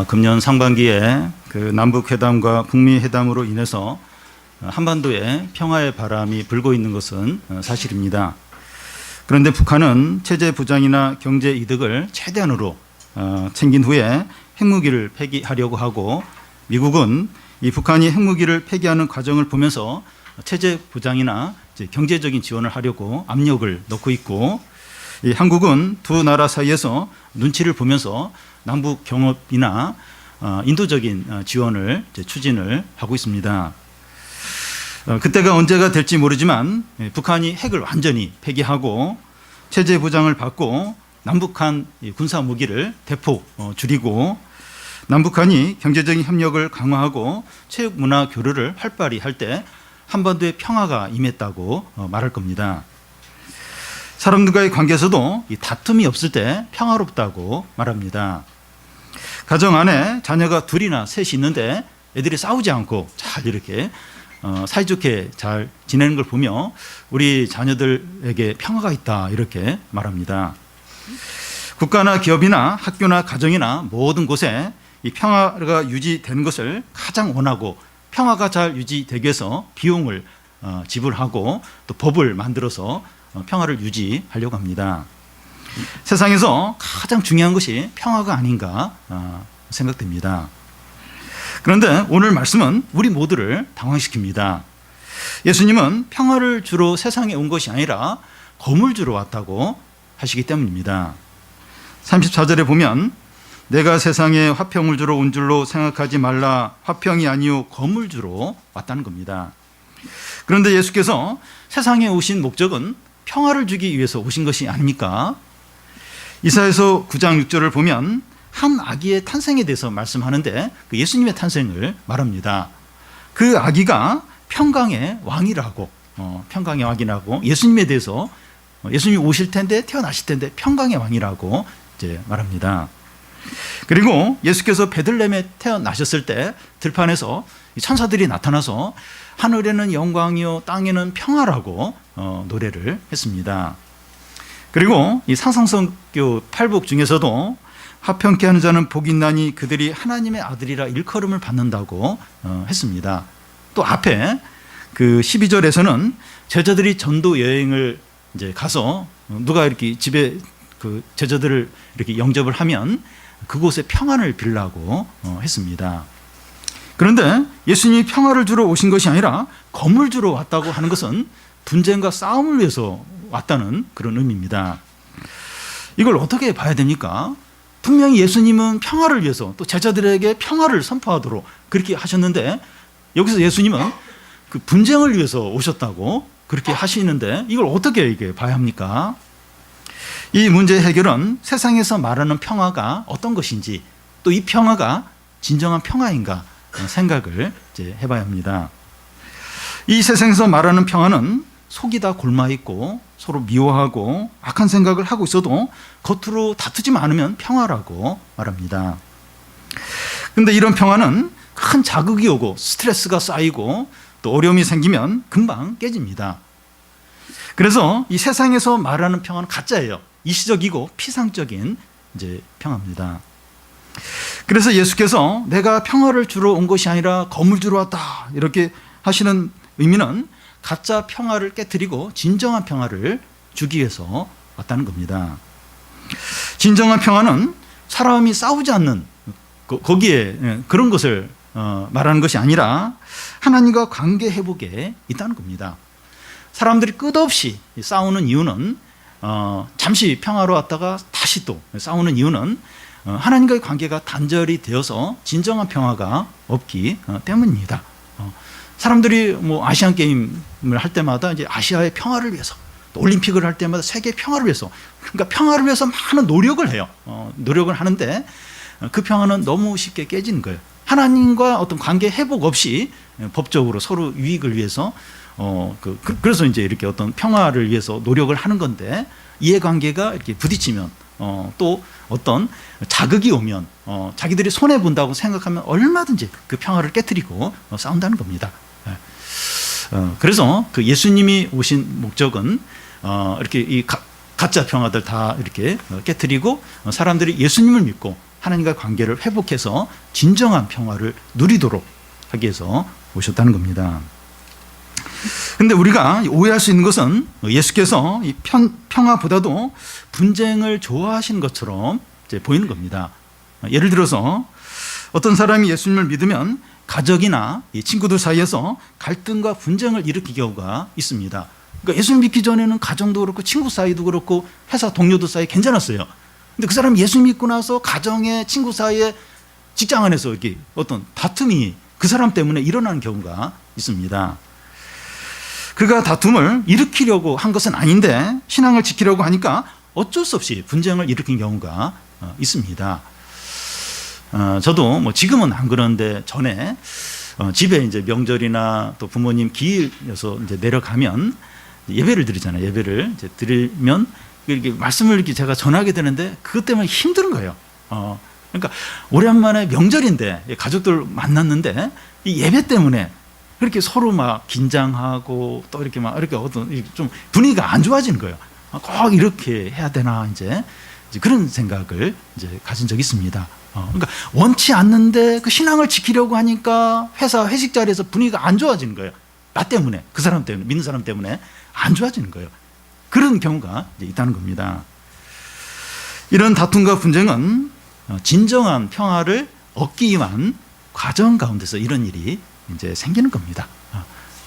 금년 상반기에 그 남북 회담과 북미 회담으로 인해서 한반도에 평화의 바람이 불고 있는 것은 사실입니다. 그런데 북한은 체제 부장이나 경제 이득을 최대한으로 챙긴 후에 핵무기를 폐기하려고 하고, 미국은 이 북한이 핵무기를 폐기하는 과정을 보면서 체제 부장이나 경제적인 지원을 하려고 압력을 넣고 있고, 이 한국은 두 나라 사이에서 눈치를 보면서 남북 경협이나 인도적인 지원을 추진을 하고 있습니다. 그때가 언제가 될지 모르지만 북한이 핵을 완전히 폐기하고 체제 부장을 받고 남북한 군사 무기를 대폭 줄이고, 남북한이 경제적인 협력을 강화하고 체육 문화 교류를 활발히 할 때 한반도에 평화가 임했다고 말할 겁니다. 사람들과의 관계에서도 이 다툼이 없을 때 평화롭다고 말합니다. 가정 안에 자녀가 둘이나 셋이 있는데 애들이 싸우지 않고 잘 이렇게 사이좋게 잘 지내는 걸 보며 우리 자녀들에게 평화가 있다, 이렇게 말합니다. 국가나 기업이나 학교나 가정이나 모든 곳에 이 평화가 유지되는 것을 가장 원하고, 평화가 잘 유지되기 위해서 비용을 지불하고 또 법을 만들어서 평화를 유지하려고 합니다. 세상에서 가장 중요한 것이 평화가 아닌가 생각됩니다. 그런데 오늘 말씀은 우리 모두를 당황시킵니다. 예수님은 평화를 주러 세상에 온 것이 아니라 검을 주러 왔다고 하시기 때문입니다. 34절에 보면 내가 세상에 화평을 주러 온 줄로 생각하지 말라, 화평이 아니요 검을 주러 왔다는 겁니다. 그런데 예수께서 세상에 오신 목적은 평화를 주기 위해서 오신 것이 아닙니까? 이사야서 9장 6절을 보면 한 아기의 탄생에 대해서 말씀하는데 그 예수님의 탄생을 말합니다. 그 아기가 평강의 왕이라고, 평강의 왕이라고 예수님에 대해서, 예수님이 오실 텐데, 태어나실 텐데 평강의 왕이라고 이제 말합니다. 그리고 예수께서 베들레헴에 태어나셨을 때 들판에서 천사들이 나타나서 하늘에는 영광이요 땅에는 평화라고 노래를 했습니다. 그리고 이 상상성교 8복 중에서도 화평케 하는 자는 복이 있나니 그들이 하나님의 아들이라 일컬음을 받는다고 했습니다. 또 앞에 그 12절에서는 제자들이 전도 여행을 이제 가서 누가 이렇게 집에 그 제자들을 이렇게 영접을 하면 그곳에 평안을 빌라고 했습니다. 그런데 예수님이 평화를 주러 오신 것이 아니라 검을 주러 왔다고 하는 것은 분쟁과 싸움을 위해서 왔다는 그런 의미입니다. 이걸 어떻게 봐야 됩니까? 분명히 예수님은 평화를 위해서 또 제자들에게 평화를 선포하도록 그렇게 하셨는데, 여기서 예수님은 그 분쟁을 위해서 오셨다고 그렇게 하시는데 이걸 어떻게 이게 봐야 합니까? 이 문제 해결은 세상에서 말하는 평화가 어떤 것인지, 또 이 평화가 진정한 평화인가 생각을 이제 해봐야 합니다. 이 세상에서 말하는 평화는 속이 다 골마있고 서로 미워하고 악한 생각을 하고 있어도 겉으로 다투지만 않으면 평화라고 말합니다. 그런데 이런 평화는 큰 자극이 오고 스트레스가 쌓이고 또 어려움이 생기면 금방 깨집니다. 그래서 이 세상에서 말하는 평화는 가짜예요. 일시적이고 피상적인 이제 평화입니다. 그래서 예수께서 내가 평화를 주러 온 것이 아니라 검을 주러 왔다, 이렇게 하시는 의미는 가짜 평화를 깨뜨리고 진정한 평화를 주기 위해서 왔다는 겁니다. 진정한 평화는 사람이 싸우지 않는 거기에 그런 것을 말하는 것이 아니라 하나님과 관계 회복에 있다는 겁니다. 사람들이 끝없이 싸우는 이유는 잠시 평화로웠다가 다시 또 싸우는 이유는 하나님과의 관계가 단절이 되어서 진정한 평화가 없기 때문입니다. 사람들이 뭐 아시안 게임을 할 때마다 이제 아시아의 평화를 위해서, 또 올림픽을 할 때마다 세계의 평화를 위해서, 그러니까 평화를 위해서 많은 노력을 해요. 노력을 하는데 그 평화는 너무 쉽게 깨지는 거예요. 하나님과 어떤 관계 회복 없이 법적으로 서로 유익을 위해서 그래서 이제 이렇게 어떤 평화를 위해서 노력을 하는 건데, 이해관계가 이렇게 부딪히면 또 어떤 자극이 오면 자기들이 손해 본다고 생각하면 얼마든지 그 평화를 깨뜨리고 싸운다는 겁니다. 그래서 그 예수님이 오신 목적은 이렇게 이 가짜 평화들 다 이렇게 깨뜨리고 사람들이 예수님을 믿고 하나님과 관계를 회복해서 진정한 평화를 누리도록 하기 위해서 오셨다는 겁니다. 그런데 우리가 오해할 수 있는 것은 예수께서 이 평화보다도 분쟁을 좋아하시는 것처럼 이제 보이는 겁니다. 예를 들어서 어떤 사람이 예수님을 믿으면 가족이나 친구들 사이에서 갈등과 분쟁을 일으키는 경우가 있습니다. 그러니까 예수님 믿기 전에는 가정도 그렇고 친구 사이도 그렇고 회사 동료들 사이 괜찮았어요. 근데 그 사람이 예수 믿고 나서 가정에 친구 사이에 직장 안에서 이렇게 어떤 다툼이 그 사람 때문에 일어나는 경우가 있습니다. 그가 다툼을 일으키려고 한 것은 아닌데 신앙을 지키려고 하니까 어쩔 수 없이 분쟁을 일으킨 경우가 있습니다. 저도 뭐 지금은 안 그러는데 전에 집에 이제 명절이나 또 부모님 기일여서 이제 내려가면 예배를 드리잖아요. 예배를 이제 드리면 이렇게 말씀을 이렇게 제가 전하게 되는데 그것 때문에 힘든 거예요. 그러니까 오랜만에 명절인데 가족들 만났는데 이 예배 때문에 그렇게 서로 막 긴장하고 또 이렇게 막 이렇게 어떤 좀 분위기가 안 좋아지는 거예요. 꼭 이렇게 해야 되나 이제 그런 생각을 이제 가진 적이 있습니다. 그러니까 원치 않는데 그 신앙을 지키려고 하니까 회사 회식 자리에서 분위기가 안 좋아지는 거예요. 나 때문에, 그 사람 때문에, 믿는 사람 때문에 안 좋아지는 거예요. 그런 경우가 이제 있다는 겁니다. 이런 다툼과 분쟁은 진정한 평화를 얻기 위한 과정 가운데서 이런 일이 이제 생기는 겁니다.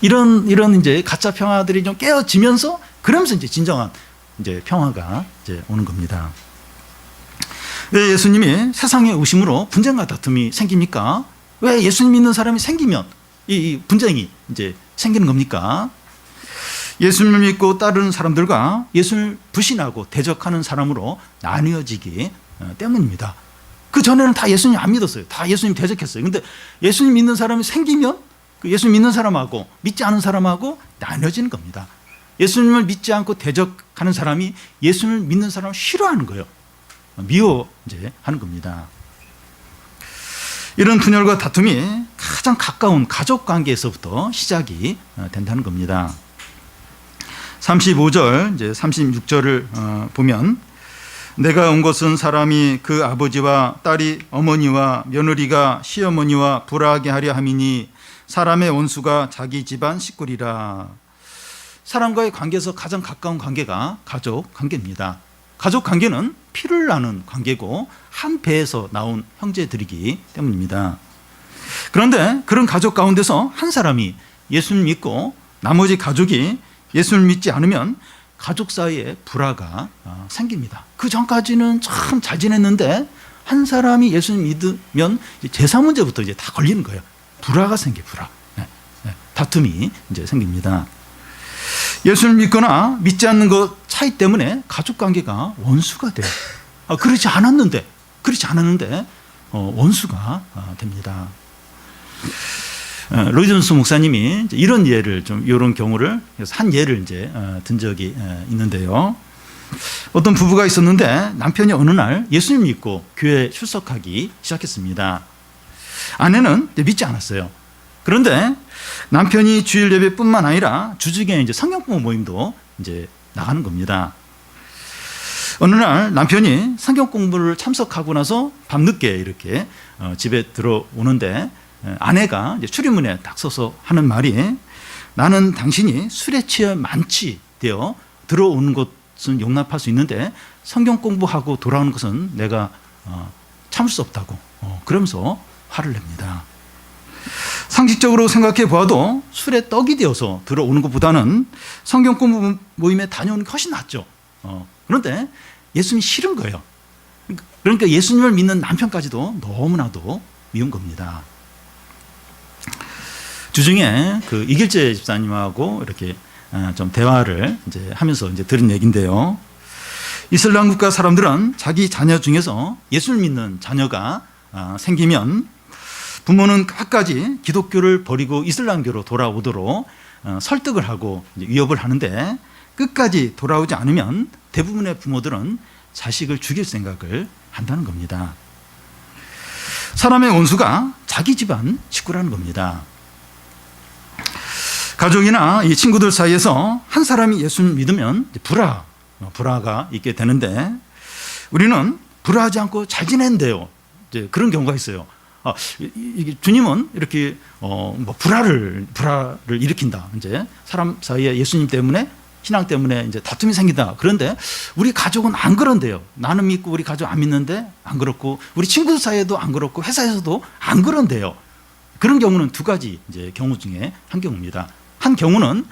이런 이제 가짜 평화들이 좀 깨어지면서 그러면서 이제 진정한 이제 평화가 이제 오는 겁니다. 왜 예수님이 세상에 오심으로 분쟁과 다툼이 생깁니까? 왜 예수님 믿는 사람이 생기면 이 분쟁이 이제 생기는 겁니까? 예수님을 믿고 따르는 사람들과 예수님을 부신하고 대적하는 사람으로 나뉘어지기 때문입니다. 그 전에는 다 예수님 안 믿었어요. 다 예수님 대적했어요. 근데 예수님 믿는 사람이 생기면 그 예수님 믿는 사람하고 믿지 않은 사람하고 나뉘어지는 겁니다. 예수님을 믿지 않고 대적하는 사람이 예수님을 믿는 사람을 싫어하는 거예요. 미워 이제 하는 겁니다. 이런 분열과 다툼이 가장 가까운 가족 관계에서부터 시작이 된다는 겁니다. 35절, 이제 36절을 보면 내가 온 것은 사람이 그 아버지와 딸이 어머니와 며느리가 시어머니와 불화하게 하려 함이니 사람의 원수가 자기 집안 식구리라. 사람과의 관계에서 가장 가까운 관계가 가족 관계입니다. 가족 관계는 피를 나눈 관계고 한 배에서 나온 형제들이기 때문입니다. 그런데 그런 가족 가운데서 한 사람이 예수를 믿고 나머지 가족이 예수를 믿지 않으면 가족 사이에 불화가 생깁니다. 그 전까지는 참 잘 지냈는데 한 사람이 예수를 믿으면 제사 문제부터 이제 다 걸리는 거예요. 불화가 생겨, 불화. 다툼이 이제 생깁니다. 예수를 믿거나 믿지 않는 것 차이 때문에 가족 관계가 원수가 돼요. 그렇지 않았는데 원수가 됩니다. 로이존스 목사님이 이런 예를 좀 이런 경우를 한 예를 이제 든 적이 있는데요. 어떤 부부가 있었는데 남편이 어느 날 예수님 믿고 교회에 출석하기 시작했습니다. 아내는 믿지 않았어요. 그런데 남편이 주일 예배뿐만 아니라 주중에 이제 성경 공부 모임도 이제 나가는 겁니다. 어느 날 남편이 성경 공부를 참석하고 나서 밤늦게 이렇게 집에 들어오는데 아내가 이제 출입문에 딱 서서 하는 말이 나는 당신이 술에 취해 만취되어 들어오는 것은 용납할 수 있는데 성경 공부하고 돌아오는 것은 내가 참을 수 없다고 그러면서 화를 냅니다. 상식적으로 생각해 보아도 술에 떡이 되어서 들어오는 것보다는 성경 공부 모임에 다녀오는 게 훨씬 낫죠. 그런데 예수님이 싫은 거예요. 그러니까 예수님을 믿는 남편까지도 너무나도 미운 겁니다. 주중에 그 이길재 집사님하고 이렇게 좀 대화를 이제 하면서 이제 들은 얘기인데요. 이슬람 국가 사람들은 자기 자녀 중에서 예수를 믿는 자녀가 생기면 부모는 끝까지 기독교를 버리고 이슬람교로 돌아오도록 설득을 하고 위협을 하는데 끝까지 돌아오지 않으면 대부분의 부모들은 자식을 죽일 생각을 한다는 겁니다. 사람의 원수가 자기 집안 식구라는 겁니다. 가족이나 이 친구들 사이에서 한 사람이 예수를 믿으면 불화가 있게 되는데 우리는 불화하지 않고 잘 지낸대요. 이제 그런 경우가 있어요. 이게 주님은 이렇게 뭐 불화를 일으킨다. 이제 사람 사이에 예수님 때문에 신앙 때문에 이제 다툼이 생긴다. 그런데 우리 가족은 안 그런데요. 나는 믿고 우리 가족 안 믿는데 안 그렇고 우리 친구 사이에도 안 그렇고 회사에서도 안 그런데요. 그런 경우는 두 가지 이제 경우 중에 한 경우입니다. 한 경우는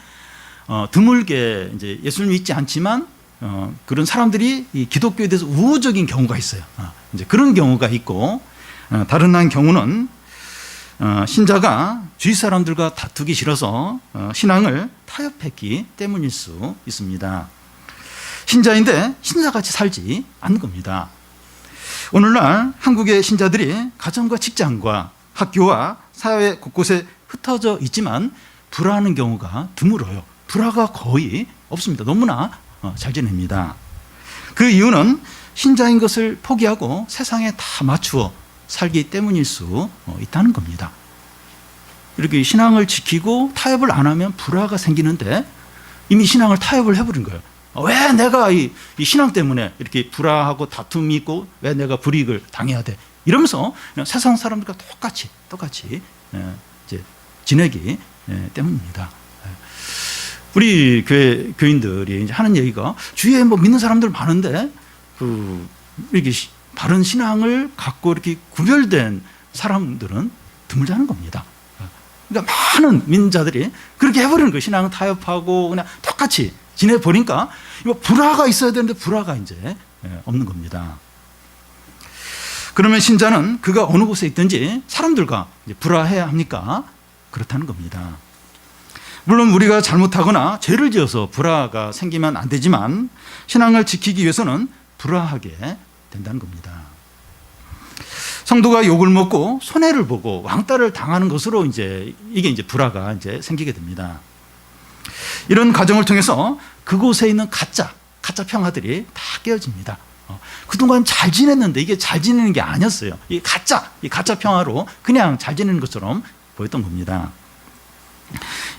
드물게 이제 예수를 믿지 않지만 그런 사람들이 이 기독교에 대해서 우호적인 경우가 있어요. 이제 그런 경우가 있고 다른 한 경우는 신자가 주위 사람들과 다투기 싫어서 신앙을 타협했기 때문일 수 있습니다. 신자인데 신자같이 살지 않는 겁니다. 오늘날 한국의 신자들이 가정과 직장과 학교와 사회 곳곳에 흩어져 있지만 불화하는 경우가 드물어요. 불화가 거의 없습니다. 너무나 잘 지냅니다. 그 이유는 신자인 것을 포기하고 세상에 다 맞추어 살기 때문일 수 있다는 겁니다. 이렇게 신앙을 지키고 타협을 안 하면 불화가 생기는데 이미 신앙을 타협을 해버린 거예요. 왜 내가 이 신앙 때문에 이렇게 불화하고 다툼이 있고 왜 내가 불이익을 당해야 돼? 이러면서 그냥 세상 사람들과 똑같이 이제 지내기 때문입니다. 우리 교인들이 이제 하는 얘기가 주위에 뭐 믿는 사람들 많은데 이렇게 바른 신앙을 갖고 이렇게 구별된 사람들은 드물다는 겁니다. 그러니까 많은 믿는 자들이 그렇게 해버리는 거예요. 신앙 타협하고 그냥 똑같이 지내버리니까 불화가 있어야 되는데 불화가 이제 없는 겁니다. 그러면 신자는 그가 어느 곳에 있든지 사람들과 이제 불화해야 합니까? 그렇다는 겁니다. 물론 우리가 잘못하거나 죄를 지어서 불화가 생기면 안 되지만 신앙을 지키기 위해서는 불화하게 된다는 겁니다. 성도가 욕을 먹고 손해를 보고 왕따를 당하는 것으로 이제 이게 이제 불화가 이제 생기게 됩니다. 이런 과정을 통해서 그곳에 있는 가짜 평화들이 다 깨어집니다. 그동안 잘 지냈는데 이게 잘 지내는 게 아니었어요. 이 가짜 평화로 그냥 잘 지내는 것처럼 보였던 겁니다.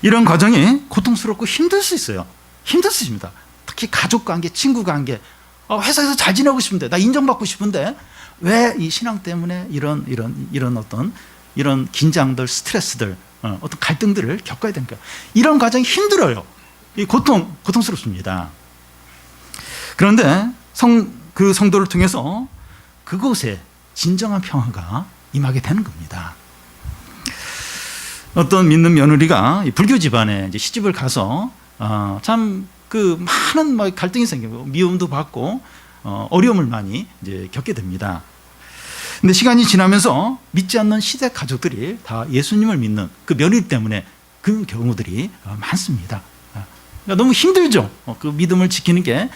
이런 과정이 고통스럽고 힘들 수 있어요. 힘들 수 있습니다. 특히 가족 관계, 친구 관계, 회사에서 잘 지내고 싶은데, 나 인정받고 싶은데 왜 이 신앙 때문에 이런 긴장들, 스트레스들, 어떤 갈등들을 겪어야 되는가? 이런 과정이 힘들어요. 이 고통스럽습니다. 그런데 그 성도를 통해서 그곳에 진정한 평화가 임하게 되는 겁니다. 어떤 믿는 며느리가 불교 집안에 이제 시집을 가서 참 그 많은 갈등이 생기고 미움도 받고 어려움을 많이 이제 겪게 됩니다. 근데 시간이 지나면서 믿지 않는 시댁 가족들이 다 예수님을 믿는 그 며느리 때문에 그 경우들이 많습니다. 그러니까 너무 힘들죠. 그 믿음을 지키는 게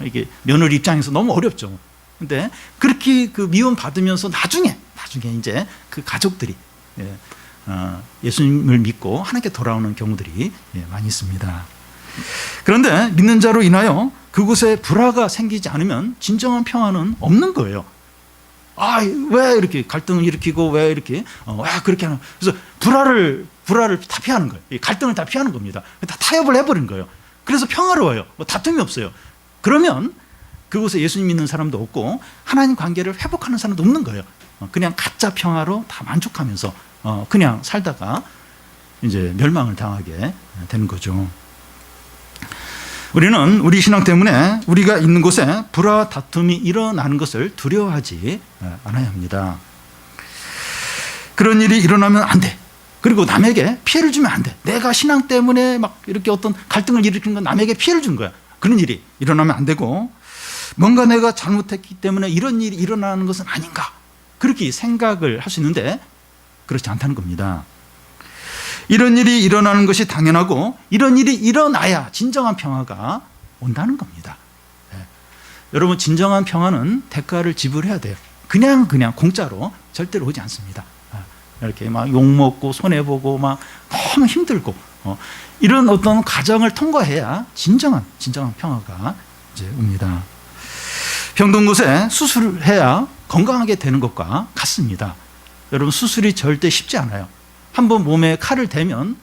이게 며느리 입장에서 너무 어렵죠. 근데 그렇게 그 미움 받으면서 나중에 이제 그 가족들이 예수님을 믿고 하나님께 돌아오는 경우들이 많이 있습니다. 그런데 믿는 자로 인하여 그곳에 불화가 생기지 않으면 진정한 평화는 없는 거예요. 왜 이렇게 갈등을 일으키고 왜 이렇게 왜 그렇게 하는? 그래서 불화를 다 피하는 거예요. 갈등을 다 피하는 겁니다. 다 타협을 해버린 거예요. 그래서 평화로워요. 다툼이 없어요. 그러면 그곳에 예수님 믿는 사람도 없고 하나님 관계를 회복하는 사람도 없는 거예요. 그냥 가짜 평화로 다 만족하면서 그냥 살다가 이제 멸망을 당하게 되는 거죠. 우리는 우리 신앙 때문에 우리가 있는 곳에 불화와 다툼이 일어나는 것을 두려워하지 않아야 합니다. 그런 일이 일어나면 안 돼. 그리고 남에게 피해를 주면 안 돼. 내가 신앙 때문에 막 이렇게 어떤 갈등을 일으키는 건 남에게 피해를 준 거야. 그런 일이 일어나면 안 되고 뭔가 내가 잘못했기 때문에 이런 일이 일어나는 것은 아닌가. 그렇게 생각을 할 수 있는데 그렇지 않다는 겁니다. 이런 일이 일어나는 것이 당연하고 이런 일이 일어나야 진정한 평화가 온다는 겁니다. 여러분 진정한 평화는 대가를 지불해야 돼요. 그냥 공짜로 절대로 오지 않습니다. 이렇게 막 욕먹고 손해보고 막 너무 힘들고 이런 어떤 과정을 통과해야 진정한 평화가 이제 옵니다. 병든 곳에 수술해야 건강하게 되는 것과 같습니다. 여러분 수술이 절대 쉽지 않아요. 한번 몸에 칼을 대면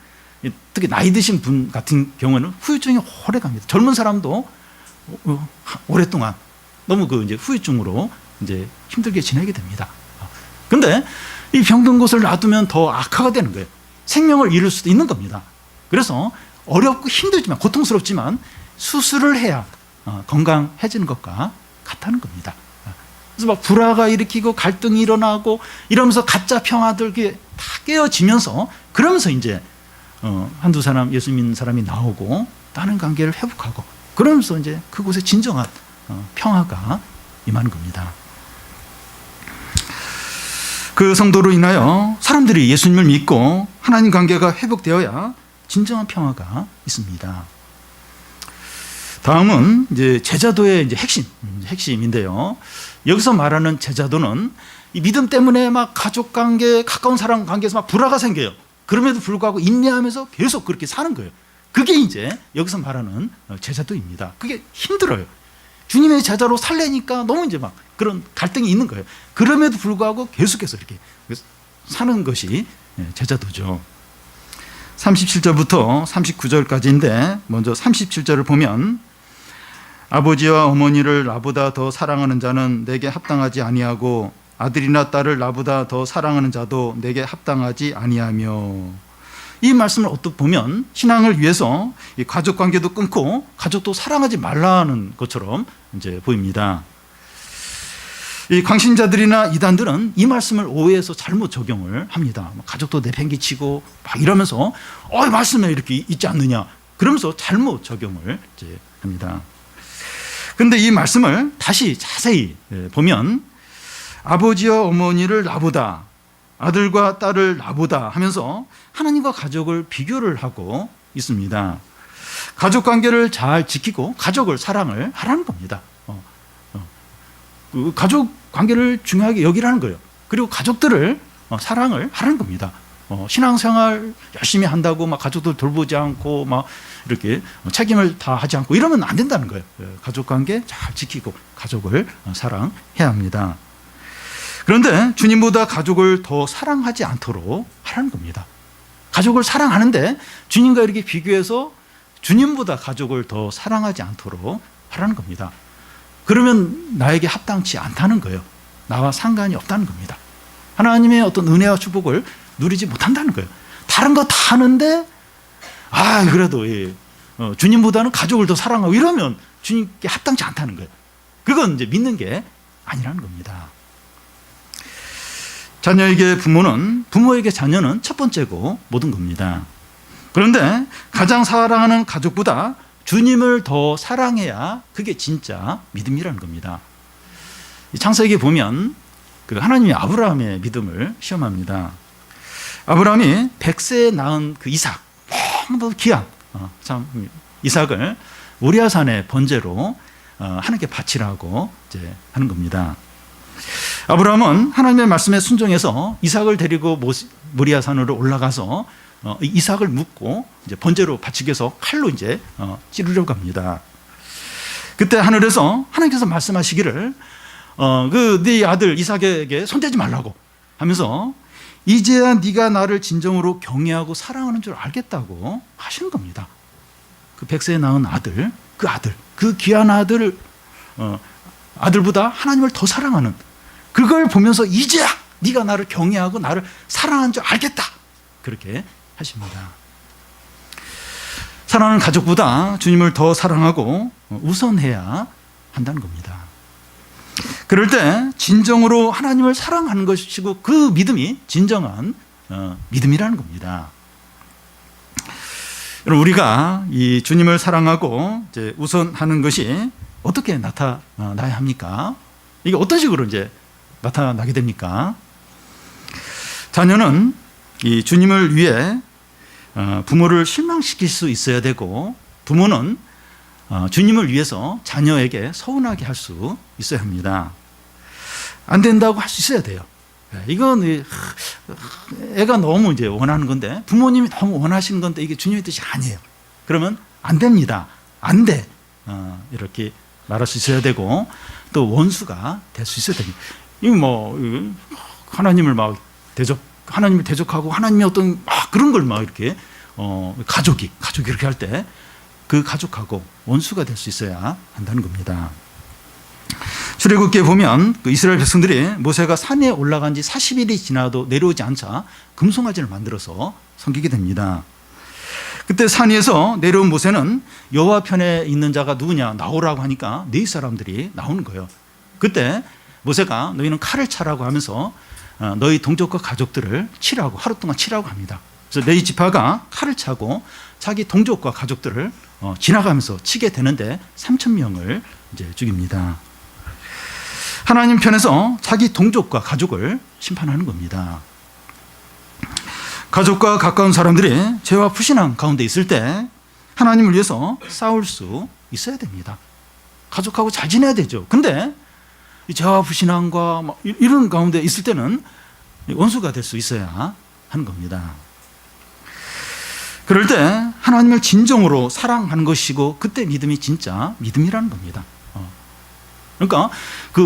특히 나이 드신 분 같은 경우는 후유증이 오래 갑니다. 젊은 사람도 오랫동안 너무 이제 후유증으로 이제 힘들게 지내게 됩니다. 그런데 이 병든 곳을 놔두면 더 악화가 되는 거예요. 생명을 잃을 수도 있는 겁니다. 그래서 어렵고 힘들지만, 고통스럽지만 수술을 해야 건강해지는 것과 같다는 겁니다. 그래서 막 불화가 일으키고 갈등이 일어나고 이러면서 가짜 평화들 다 깨어지면서, 그러면서 이제 한두 사람, 예수 믿는 사람이 나오고 다른 관계를 회복하고, 그러면서 이제 그곳에 진정한 평화가 임하는 겁니다. 그 성도로 인하여 사람들이 예수님을 믿고 하나님 관계가 회복되어야 진정한 평화가 있습니다. 다음은 이제 제자도의 이제 핵심인데요. 여기서 말하는 제자도는 이 믿음 때문에 막 가족 관계, 가까운 사람 관계에서 막 불화가 생겨요. 그럼에도 불구하고 인내하면서 계속 그렇게 사는 거예요. 그게 이제 여기서 말하는 제자도입니다. 그게 힘들어요. 주님의 제자로 살려니까 너무 이제 막 그런 갈등이 있는 거예요. 그럼에도 불구하고 계속해서 이렇게 사는 것이 제자도죠. 37절부터 39절까지인데, 먼저 37절을 보면, 아버지와 어머니를 나보다 더 사랑하는 자는 내게 합당하지 아니하고 아들이나 딸을 나보다 더 사랑하는 자도 내게 합당하지 아니하며. 이 말씀을 어떻게 보면 신앙을 위해서 이 가족 관계도 끊고 가족도 사랑하지 말라는 것처럼 이제 보입니다. 이 광신자들이나 이단들은 이 말씀을 오해해서 잘못 적용을 합니다. 가족도 내팽개치고 막 이러면서 말씀에 이렇게 있지 않느냐, 그러면서 잘못 적용을 이제 합니다. 그런데 이 말씀을 다시 자세히 보면, 아버지와 어머니를 나보다, 아들과 딸을 나보다 하면서 하나님과 가족을 비교를 하고 있습니다. 가족 관계를 잘 지키고 가족을 사랑을 하라는 겁니다. 그 가족 관계를 중요하게 여기라는 거예요. 그리고 가족들을 사랑을 하라는 겁니다. 신앙생활 열심히 한다고 막 가족들 돌보지 않고 막 이렇게 책임을 다 하지 않고 이러면 안 된다는 거예요. 가족 관계 잘 지키고 가족을 사랑해야 합니다. 그런데 주님보다 가족을 더 사랑하지 않도록 하라는 겁니다. 가족을 사랑하는데 주님과 이렇게 비교해서 주님보다 가족을 더 사랑하지 않도록 하라는 겁니다. 그러면 나에게 합당치 않다는 거예요. 나와 상관이 없다는 겁니다. 하나님의 어떤 은혜와 축복을 누리지 못한다는 거예요. 다른 거 다 하는데 그래도 주님보다는 가족을 더 사랑하고 이러면 주님께 합당치 않다는 거예요. 그건 이제 믿는 게 아니라는 겁니다. 자녀에게 부모는, 부모에게 자녀는 첫 번째고 모든 겁니다. 그런데 가장 사랑하는 가족보다 주님을 더 사랑해야 그게 진짜 믿음이라는 겁니다. 창세기에 보면 그 하나님이 아브라함의 믿음을 시험합니다. 아브라함이 100세에 낳은 그 이삭, 너무도 귀한 이삭을 모리아산의 번제로 하나님께 바치라고 이제 하는 겁니다. 아브라함은 하나님의 말씀에 순종해서 이삭을 데리고 모리아산으로 올라가서 이삭을 묶고 이제 번제로 바치기 위해서 칼로 이제 찌르려고 합니다. 그때 하늘에서 하나님께서 말씀하시기를 네 아들 이삭에게 손대지 말라고 하면서 이제야 네가 나를 진정으로 경외하고 사랑하는 줄 알겠다고 하시는 겁니다. 그 100세에 낳은 아들, 그 귀한 아들을 아들보다 하나님을 더 사랑하는, 그걸 보면서 이제야 네가 나를 경외하고 나를 사랑하는 줄 알겠다, 그렇게 하십니다. 사랑하는 가족보다 주님을 더 사랑하고 우선해야 한다는 겁니다. 그럴 때 진정으로 하나님을 사랑하는 것이고 그 믿음이 진정한 믿음이라는 겁니다. 여러분, 우리가 이 주님을 사랑하고 이제 우선하는 것이 어떻게 나타나야 합니까? 이게 어떤 식으로 이제 나타나게 됩니까? 자녀는 이 주님을 위해 부모를 실망시킬 수 있어야 되고, 부모는 주님을 위해서 자녀에게 서운하게 할 수 있어야 합니다. 안 된다고 할 수 있어야 돼요. 이건 애가 너무 이제 원하는 건데, 부모님이 너무 원하시는 건데 이게 주님의 뜻이 아니에요. 그러면 안 됩니다. 안 돼. 이렇게 말할 수 있어야 되고, 또 원수가 될 수 있어야 됩니다. 하나님을 하나님을 대적하고 하나님의 어떤 그런 걸 이렇게 가족이 그렇게 할 때 그 가족하고 원수가 될 수 있어야 한다는 겁니다. 출애굽기에 보면 그 이스라엘 백성들이 모세가 산에 올라간 지 40일이 지나도 내려오지 않자 금송아지를 만들어서 섬기게 됩니다. 그때 산 위에서 내려온 모세는 여호와 편에 있는 자가 누구냐 나오라고 하니까 네 사람들이 나오는 거예요. 그때 모세가 너희는 칼을 차라고 하면서 너희 동족과 가족들을 치라고 하루 동안 치라고 합니다. 그래서 네 지파가 칼을 차고 자기 동족과 가족들을 지나가면서 치게 되는데 3,000명을 이제 죽입니다. 하나님 편에서 자기 동족과 가족을 심판하는 겁니다. 가족과 가까운 사람들이 죄와 불신앙 가운데 있을 때 하나님을 위해서 싸울 수 있어야 됩니다. 가족하고 잘 지내야 되죠. 근데 죄와 불신앙과 이런 가운데 있을 때는 원수가 될 수 있어야 하는 겁니다. 그럴 때 하나님을 진정으로 사랑하는 것이고 그때 믿음이 진짜 믿음이라는 겁니다. 그러니까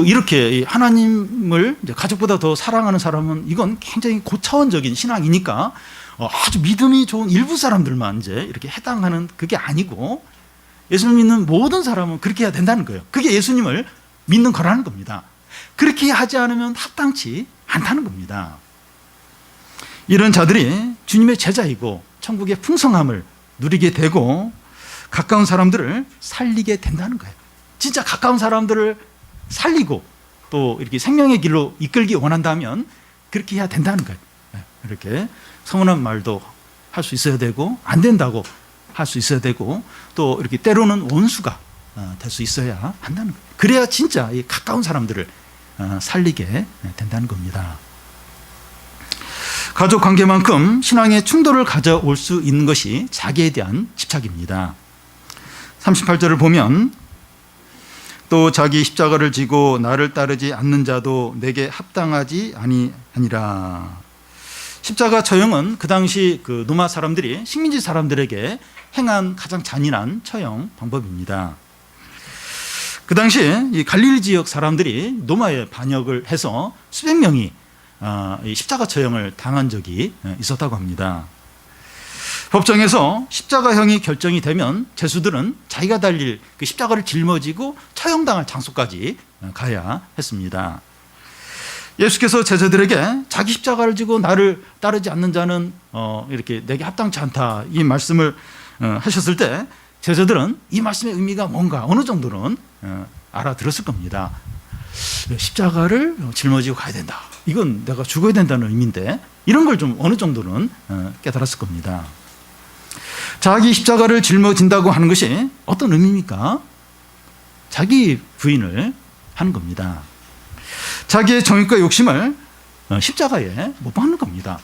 이렇게 하나님을 이제 가족보다 더 사랑하는 사람은 이건 굉장히 고차원적인 신앙이니까 아주 믿음이 좋은 일부 사람들만 이제 이렇게 해당하는 그게 아니고 예수를 믿는 모든 사람은 그렇게 해야 된다는 거예요. 그게 예수님을 믿는 거라는 겁니다. 그렇게 하지 않으면 합당치 않다는 겁니다. 이런 자들이 주님의 제자이고 천국의 풍성함을 누리게 되고 가까운 사람들을 살리게 된다는 거예요. 진짜 가까운 사람들을 살리고 또 이렇게 생명의 길로 이끌기 원한다면 그렇게 해야 된다는 거예요. 이렇게 서운한 말도 할 수 있어야 되고 안 된다고 할 수 있어야 되고 또 이렇게 때로는 원수가 될 수 있어야 한다는 거예요. 그래야 진짜 이 가까운 사람들을 살리게 된다는 겁니다. 가족 관계만큼 신앙의 충돌을 가져올 수 있는 것이 자기에 대한 집착입니다. 38절을 보면 또 자기 십자가를 지고 나를 따르지 않는 자도 내게 합당하지 아니라. 십자가 처형은 그 당시 그 로마 사람들이 식민지 사람들에게 행한 가장 잔인한 처형 방법입니다. 그 당시에 이 갈릴리 지역 사람들이 로마에 반역을 해서 수백 명이 이 십자가 처형을 당한 적이 있었다고 합니다. 법정에서 십자가형이 결정이 되면 죄수들은 자기가 달릴 그 십자가를 짊어지고 처형당할 장소까지 가야 했습니다. 예수께서 제자들에게 자기 십자가를 지고 나를 따르지 않는 자는 이렇게 내게 합당치 않다 이 말씀을 하셨을 때 제자들은 이 말씀의 의미가 뭔가 어느 정도는 알아들었을 겁니다. 십자가를 짊어지고 가야 된다. 이건 내가 죽어야 된다는 의미인데 이런 걸 좀 어느 정도는 깨달았을 겁니다. 자기 십자가를 짊어진다고 하는 것이 어떤 의미입니까? 자기 부인을 하는 겁니다. 자기의 정욕과 욕심을 십자가에 못 박는 겁니다.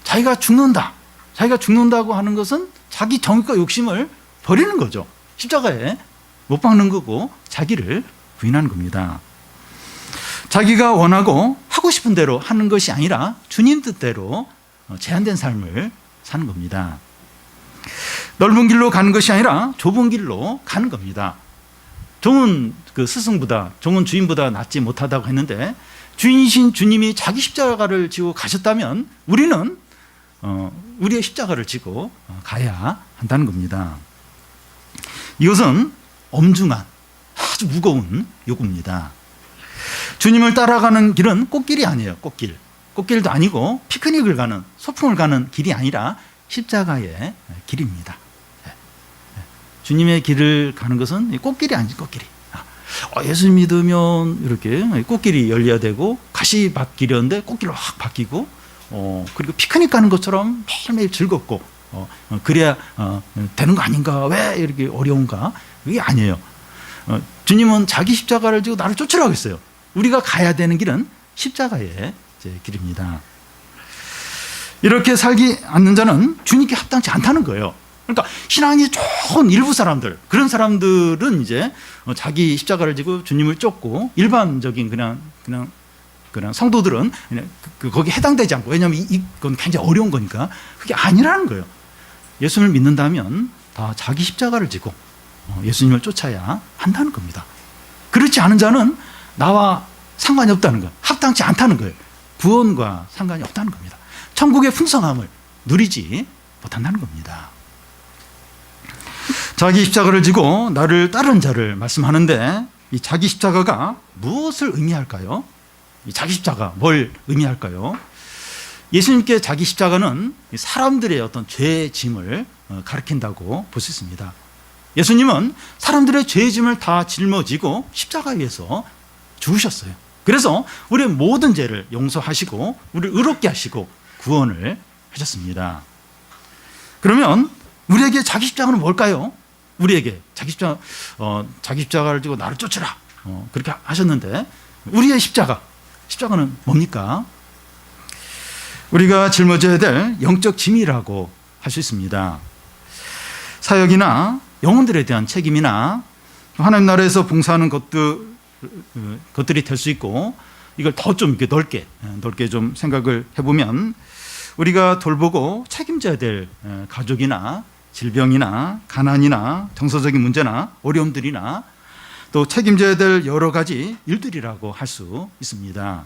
자기가 죽는다. 자기가 죽는다고 하는 것은 자기 정욕과 욕심을 버리는 거죠. 십자가에 못 박는 거고 자기를 부인하는 겁니다. 자기가 원하고 하고 싶은 대로 하는 것이 아니라 주님 뜻대로 제한된 삶을 사는 겁니다. 넓은 길로 가는 것이 아니라 좁은 길로 가는 겁니다. 종은 그 스승보다, 종은 주인보다 낫지 못하다고 했는데 주인이신 주님이 자기 십자가를 지고 가셨다면 우리는 우리의 십자가를 지고 가야 한다는 겁니다. 이것은 엄중한 아주 무거운 요구입니다. 주님을 따라가는 길은 꽃길이 아니에요. 꽃길도 아니고 피크닉을 가는, 소풍을 가는 길이 아니라 십자가의 길입니다. 주님의 길을 가는 것은 꽃길이 아니지. 꽃길이 예수 믿으면 이렇게 꽃길이 열려야 되고 가시밭길이었는데 꽃길로 확 바뀌고 그리고 피크닉 가는 것처럼 매일매일 즐겁고 그래야 되는 거 아닌가? 왜 이렇게 어려운가? 그게 아니에요. 주님은 자기 십자가를 지고 나를 쫓으라고 했어요. 우리가 가야 되는 길은 십자가의 길입니다. 이렇게 살지 않는 자는 주님께 합당치 않다는 거예요. 그러니까 신앙이 좋은 일부 사람들, 그런 사람들은 이제 자기 십자가를 지고 주님을 쫓고 일반적인 그냥 성도들은 그냥 거기에 해당되지 않고, 왜냐하면 이건 굉장히 어려운 거니까 그게 아니라는 거예요. 예수님을 믿는다면 다 자기 십자가를 지고 예수님을 쫓아야 한다는 겁니다. 그렇지 않은 자는 나와 상관이 없다는 거예요. 합당치 않다는 거예요. 구원과 상관이 없다는 겁니다. 천국의 풍성함을 누리지 못한다는 겁니다. 자기 십자가를 지고 나를 따르는 자를 말씀하는데 이 자기 십자가가 무엇을 의미할까요? 이 자기 십자가 뭘 의미할까요? 예수님께 자기 십자가는 사람들의 어떤 죄의 짐을 가리킨다고 볼 수 있습니다. 예수님은 사람들의 죄의 짐을 다 짊어지고 십자가 위에서 죽으셨어요. 그래서 우리의 모든 죄를 용서하시고 우리를 의롭게 하시고 구원을 하셨습니다. 그러면 우리에게 자기 십자가는 뭘까요? 우리에게 자기 십자가를 지고 나를 쫓으라 그렇게 하셨는데 우리의 십자가는 뭡니까? 우리가 짊어져야 될 영적 짐이라고 할 수 있습니다. 사역이나 영혼들에 대한 책임이나 하나님 나라에서 봉사하는 것들이 될 수 있고, 이걸 더 좀 넓게 좀 생각을 해보면 우리가 돌보고 책임져야 될 가족이나 질병이나 가난이나 정서적인 문제나 어려움들이나 또 책임져야 될 여러 가지 일들이라고 할 수 있습니다.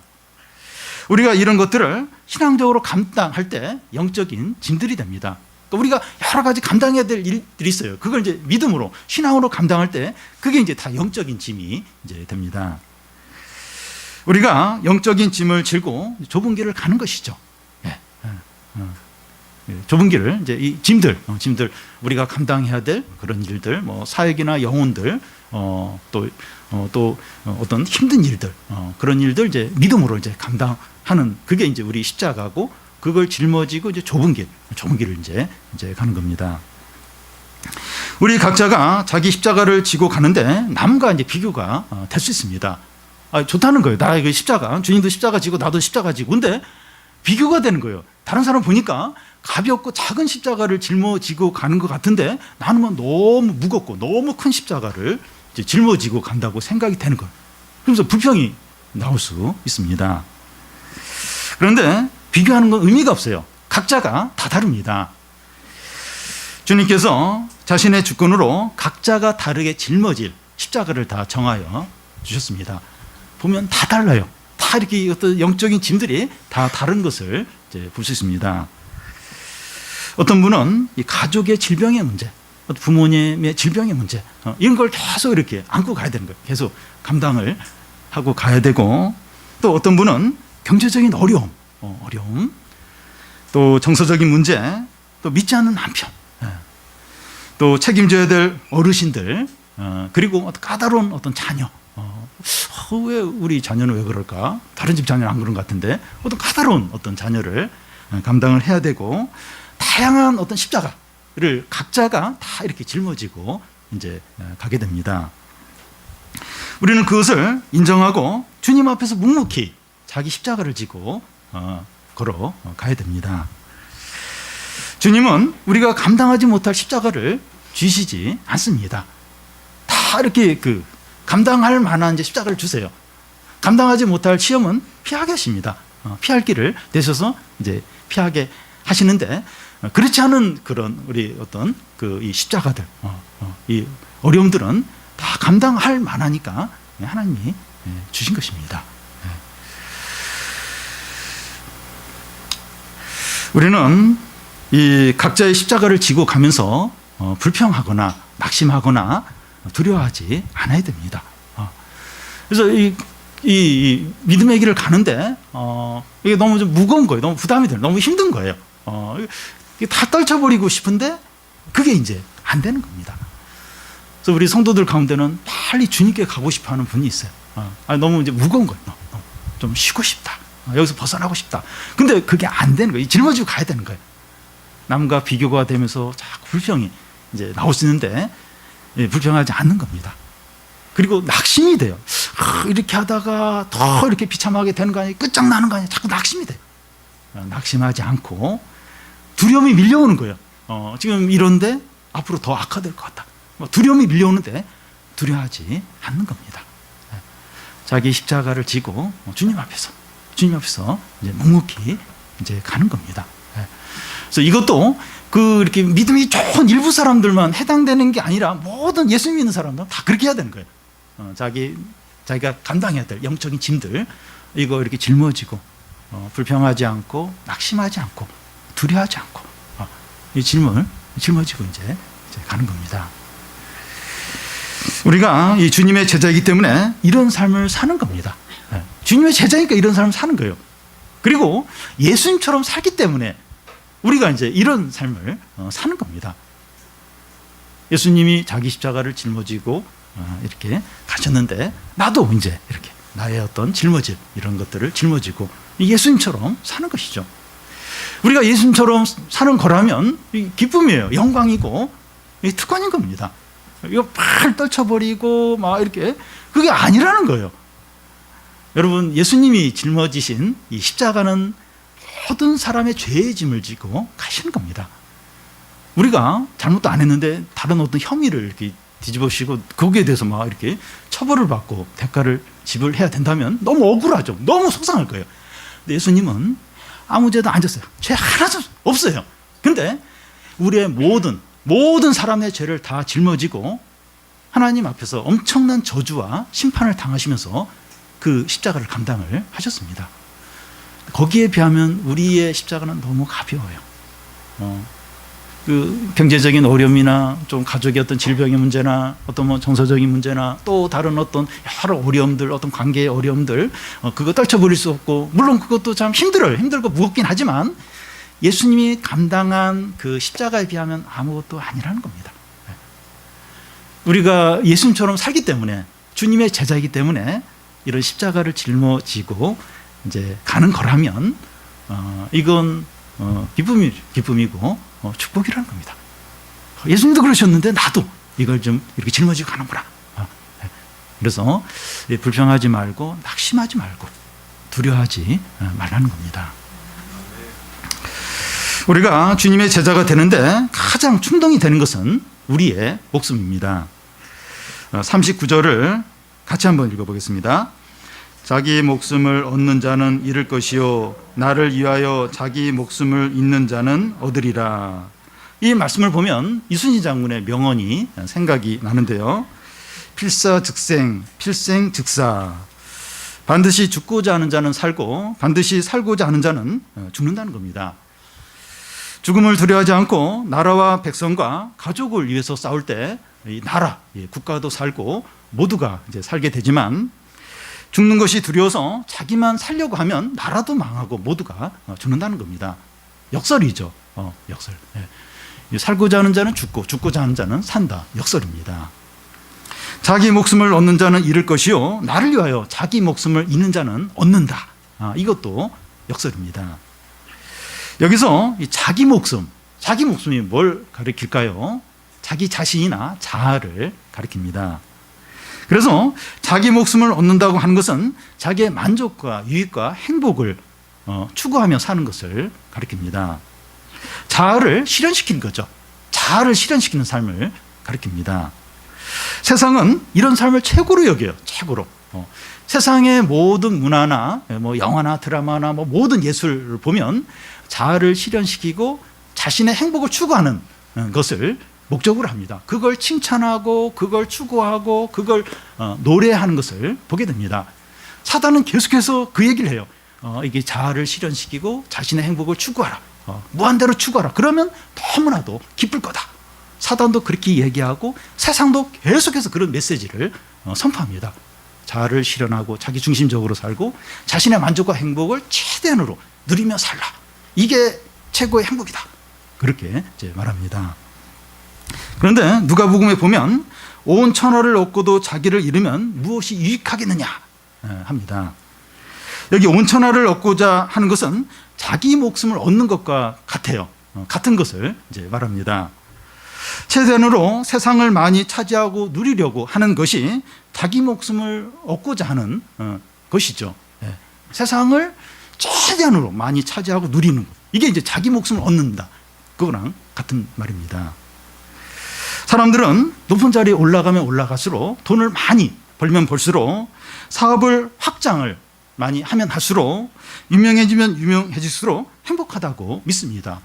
우리가 이런 것들을 신앙적으로 감당할 때 영적인 짐들이 됩니다. 우리가 여러 가지 감당해야 될 일들이 있어요. 그걸 이제 믿음으로, 신앙으로 감당할 때 그게 이제 다 영적인 짐이 이제 됩니다. 우리가 영적인 짐을 지고 좁은 길을 가는 것이죠. 좁은 길을 이제 이 짐들 우리가 감당해야 될 그런 일들, 뭐 사역이나 영혼들, 또 어떤 힘든 일들, 그런 일들 이제 믿음으로 이제 감당하는 그게 이제 우리 십자가고, 그걸 짊어지고 이제 좁은 길을 이제 가는 겁니다. 우리 각자가 자기 십자가를 지고 가는데 남과 이제 비교가 될 수 있습니다. 좋다는 거예요. 나 이거 십자가, 주님도 십자가 지고 나도 십자가 지고. 근데 비교가 되는 거예요. 다른 사람 보니까 가볍고 작은 십자가를 짊어지고 가는 것 같은데 나는 너무 무겁고 너무 큰 십자가를 이제 짊어지고 간다고 생각이 되는 거예요. 그래서 불평이 나올 수 있습니다. 그런데 비교하는 건 의미가 없어요. 각자가 다 다릅니다. 주님께서 자신의 주권으로 각자가 다르게 짊어질 십자가를 다 정하여 주셨습니다. 보면 다 달라요. 다 이렇게 어떤 영적인 짐들이 다 다른 것을 이제 볼 수 있습니다. 어떤 분은 이 가족의 질병의 문제, 부모님의 질병의 문제, 이런 걸 계속 이렇게 안고 가야 되는 거예요. 계속 감당을 하고 가야 되고, 또 어떤 분은 경제적인 어려움, 또 정서적인 문제, 또 믿지 않는 남편, 또 책임져야 될 어르신들, 그리고 까다로운 어떤 자녀. 왜 우리 자녀는 왜 그럴까? 다른 집 자녀는 안 그런 것 같은데 어떤 까다로운 어떤 자녀를 감당을 해야 되고, 다양한 어떤 십자가를 각자가 다 이렇게 짊어지고 이제 가게 됩니다. 우리는 그것을 인정하고 주님 앞에서 묵묵히 자기 십자가를 지고 걸어 가야 됩니다. 주님은 우리가 감당하지 못할 십자가를 주시지 않습니다. 다 이렇게 감당할 만한 이제 십자가를 주세요. 감당하지 못할 시험은 피하게 하십니다. 피할 길을 내셔서 이제 피하게 하시는데, 그렇지 않은 그런 우리 어떤 이 십자가들, 이 어려움들은 다 감당할 만하니까 하나님이 주신 것입니다. 우리는 이 각자의 십자가를 지고 가면서 불평하거나 낙심하거나 두려워하지 않아야 됩니다. 그래서 이 믿음의 길을 가는데 이게 너무 좀 무거운 거예요. 너무 부담이 돼요. 너무 힘든 거예요. 이게 다 떨쳐버리고 싶은데 그게 이제 안 되는 겁니다. 그래서 우리 성도들 가운데는 빨리 주님께 가고 싶어하는 분이 있어요. 너무 이제 무거운 거예요. 좀 쉬고 싶다. 여기서 벗어나고 싶다. 근데 그게 안 되는 거예요. 짊어지고 가야 되는 거예요. 남과 비교가 되면서 자꾸 불평이 이제 나올 수 있는데 불평하지 않는 겁니다. 그리고 낙심이 돼요. 이렇게 하다가 더 이렇게 비참하게 되는 거 아니에요? 끝장나는 거 아니에요? 자꾸 낙심이 돼요. 낙심하지 않고 두려움이 밀려오는 거예요. 지금 이런데 앞으로 더 악화될 것 같다. 두려움이 밀려오는데 두려워하지 않는 겁니다. 자기 십자가를 지고 주님 앞에서 이제 묵묵히 이제 가는 겁니다. 그래서 이것도 이렇게 믿음이 좋은 일부 사람들만 해당되는 게 아니라 모든 예수 믿는 사람들은 다 그렇게 해야 되는 거예요. 자기가 감당해야 될 영적인 짐들, 이거 이렇게 짊어지고 불평하지 않고 낙심하지 않고 두려워하지 않고 이 짐을 짊어지고 이제 가는 겁니다. 우리가 이 주님의 제자이기 때문에 이런 삶을 사는 겁니다. 주님의 제자니까 이런 삶을 사는 거예요. 그리고 예수님처럼 살기 때문에 우리가 이제 이런 삶을 사는 겁니다. 예수님이 자기 십자가를 짊어지고 이렇게 가셨는데 나도 이제 이렇게 나의 어떤 짊어질 이런 것들을 짊어지고 예수님처럼 사는 것이죠. 우리가 예수님처럼 사는 거라면 기쁨이에요. 영광이고 특권인 겁니다. 이거 팔 떨쳐버리고 막 이렇게 그게 아니라는 거예요. 여러분, 예수님이 짊어지신 이 십자가는 모든 사람의 죄의 짐을 지고 가시는 겁니다. 우리가 잘못도 안 했는데 다른 어떤 혐의를 이렇게 뒤집어쓰고 거기에 대해서 막 이렇게 처벌을 받고 대가를 지불해야 된다면 너무 억울하죠. 너무 속상할 거예요. 근데 예수님은 아무 죄도 안 졌어요. 죄 하나도 없어요. 근데 우리의 모든 사람의 죄를 다 짊어지고 하나님 앞에서 엄청난 저주와 심판을 당하시면서 그 십자가를 감당을 하셨습니다. 거기에 비하면 우리의 십자가는 너무 가벼워요. 그 경제적인 어려움이나 좀 가족의 어떤 질병의 문제나 어떤 뭐 정서적인 문제나 또 다른 어떤 여러 어려움들, 어떤 관계의 어려움들, 그거 떨쳐버릴 수 없고, 물론 그것도 참 힘들어요. 힘들고 무겁긴 하지만 예수님이 감당한 그 십자가에 비하면 아무것도 아니라는 겁니다. 우리가 예수님처럼 살기 때문에, 주님의 제자이기 때문에 이런 십자가를 짊어지고 이제 가는 거라면 이건 기쁨이고 축복이라는 겁니다. 예수님도 그러셨는데 나도 이걸 좀 이렇게 짊어지고 가는구나. 그래서 불평하지 말고 낙심하지 말고 두려워하지 말라는 겁니다. 우리가 주님의 제자가 되는데 가장 충동이 되는 것은 우리의 목숨입니다. 39절을 같이 한번 읽어보겠습니다. 자기 목숨을 얻는 자는 잃을 것이요 나를 위하여 자기 목숨을 잃는 자는 얻으리라. 이 말씀을 보면 이순신 장군의 명언이 생각이 나는데요. 필사즉생, 필생즉사. 반드시 죽고자 하는 자는 살고 반드시 살고자 하는 자는 죽는다는 겁니다. 죽음을 두려워하지 않고 나라와 백성과 가족을 위해서 싸울 때 이 나라, 국가도 살고 모두가 이제 살게 되지만, 죽는 것이 두려워서 자기만 살려고 하면 나라도 망하고 모두가 죽는다는 겁니다. 역설이죠. 역설. 살고자 하는 자는 죽고 죽고자 하는 자는 산다. 역설입니다. 자기 목숨을 얻는 자는 잃을 것이요 나를 위하여 자기 목숨을 잃는 자는 얻는다. 이것도 역설입니다. 여기서 이 자기 목숨이 뭘 가리킬까요? 자기 자신이나 자아를 가리킵니다. 그래서 자기 목숨을 얻는다고 하는 것은 자기의 만족과 유익과 행복을 추구하며 사는 것을 가리킵니다. 자아를 실현시키는 거죠. 자아를 실현시키는 삶을 가리킵니다. 세상은 이런 삶을 최고로 여겨요. 최고로. 세상의 모든 문화나 뭐 영화나 드라마나 뭐 모든 예술을 보면 자아를 실현시키고 자신의 행복을 추구하는 것을 목적으로 합니다. 그걸 칭찬하고 그걸 추구하고 그걸 노래하는 것을 보게 됩니다. 사단은 계속해서 그 얘기를 해요. 이게 자아를 실현시키고 자신의 행복을 추구하라. 무한대로 추구하라. 그러면 너무나도 기쁠 거다. 사단도 그렇게 얘기하고 세상도 계속해서 그런 메시지를 선포합니다. 자아를 실현하고 자기 중심적으로 살고 자신의 만족과 행복을 최대한으로 누리며 살라. 이게 최고의 행복이다. 그렇게 이제 말합니다. 그런데 누가복음에 보면 온 천하를 얻고도 자기를 잃으면 무엇이 유익하겠느냐 합니다. 여기 온 천하를 얻고자 하는 것은 자기 목숨을 얻는 것과 같아요. 같은 것을 이제 말합니다. 최대한으로 세상을 많이 차지하고 누리려고 하는 것이 자기 목숨을 얻고자 하는 것이죠. 세상을 최대한으로 많이 차지하고 누리는 것. 이게 이제 자기 목숨을 얻는다. 그거랑 같은 말입니다. 사람들은 높은 자리에 올라가면 올라갈수록 돈을 많이 벌면 벌수록 사업을 확장을 많이 하면 할수록 유명해지면 유명해질수록 행복하다고 믿습니다.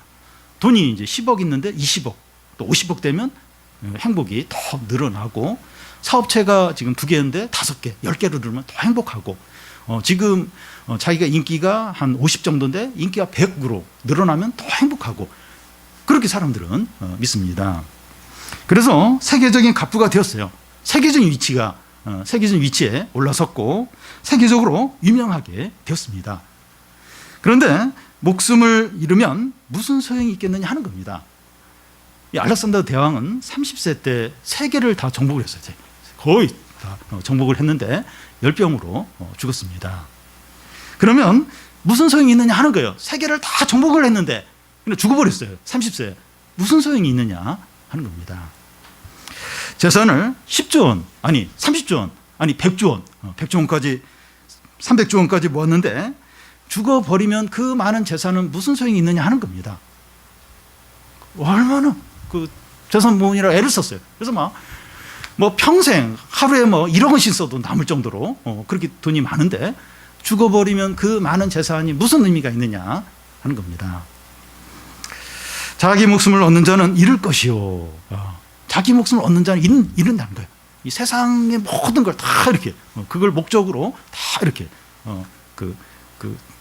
돈이 이제 10억 있는데 20억 또 50억 되면 행복이 더 늘어나고 사업체가 지금 2개인데 5개, 10개로 늘면 더 행복하고 지금 자기가 인기가 한 50 정도인데 인기가 100으로 늘어나면 더 행복하고 그렇게 사람들은 믿습니다. 그래서 세계적인 갑부가 되었어요. 세계적인 위치에 올라섰고 세계적으로 유명하게 되었습니다. 그런데 목숨을 잃으면 무슨 소용이 있겠느냐 하는 겁니다. 이 알렉산더 대왕은 30세 때 세계를 다 정복을 했어요. 거의 다 정복을 했는데 열병으로 죽었습니다. 그러면 무슨 소용이 있느냐 하는 거예요. 세계를 다 정복을 했는데 죽어버렸어요. 30세에. 무슨 소용이 있느냐 하는 겁니다. 재산을 10조 원, 아니 30조 원, 아니 100조 원, 100조 원까지 300조 원까지 모았는데 죽어버리면 그 많은 재산은 무슨 소용이 있느냐 하는 겁니다. 얼마나 그 재산 모으느라 애를 썼어요. 그래서 뭐 평생 하루에 뭐 1억 원씩 써도 남을 정도로 그렇게 돈이 많은데 죽어버리면 그 많은 재산이 무슨 의미가 있느냐 하는 겁니다. 자기 목숨을 얻는 자는 잃을 것이요. 자기 목숨을 얻는 자는 잃는다는 거예요. 이 세상의 모든 걸 다 이렇게 그걸 목적으로 다 이렇게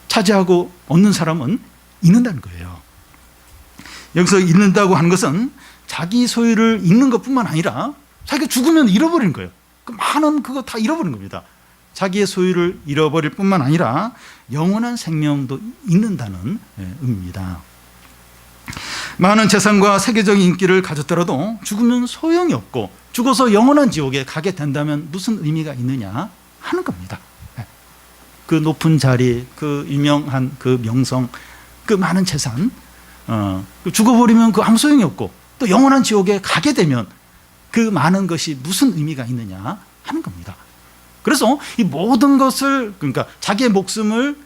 차지하고 얻는 사람은 잃는다는 거예요. 여기서 잃는다고 하는 것은 자기 소유를 잃는 것뿐만 아니라 자기가 죽으면 잃어버리는 거예요. 그 많은 그거 다 잃어버리는 겁니다. 자기의 소유를 잃어버릴 뿐만 아니라 영원한 생명도 잃는다는 의미입니다. 많은 재산과 세계적인 인기를 가졌더라도 죽으면 소용이 없고 죽어서 영원한 지옥에 가게 된다면 무슨 의미가 있느냐 하는 겁니다. 그 높은 자리, 그 유명한 그 명성, 그 많은 재산 죽어버리면 그 아무 소용이 없고 또 영원한 지옥에 가게 되면 그 많은 것이 무슨 의미가 있느냐 하는 겁니다. 그래서 이 모든 것을 그러니까 자기의 목숨을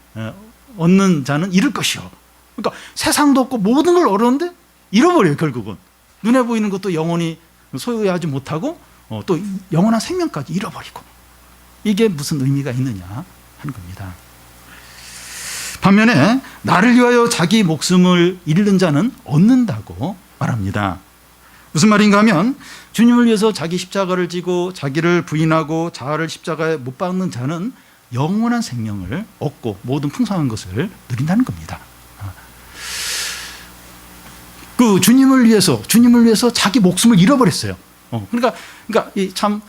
얻는 자는 잃을 것이요. 그러니까 세상도 없고 모든 걸 얻었는데 잃어버려요. 결국은 눈에 보이는 것도 영원히 소유하지 못하고 또 영원한 생명까지 잃어버리고 이게 무슨 의미가 있느냐 하는 겁니다. 반면에 나를 위하여 자기 목숨을 잃는 자는 얻는다고 말합니다. 무슨 말인가 하면 주님을 위해서 자기 십자가를 지고 자기를 부인하고 자아를 십자가에 못 박는 자는 영원한 생명을 얻고 모든 풍성한 것을 누린다는 겁니다. 그 주님을 위해서 자기 목숨을 잃어버렸어요. 그러니까 참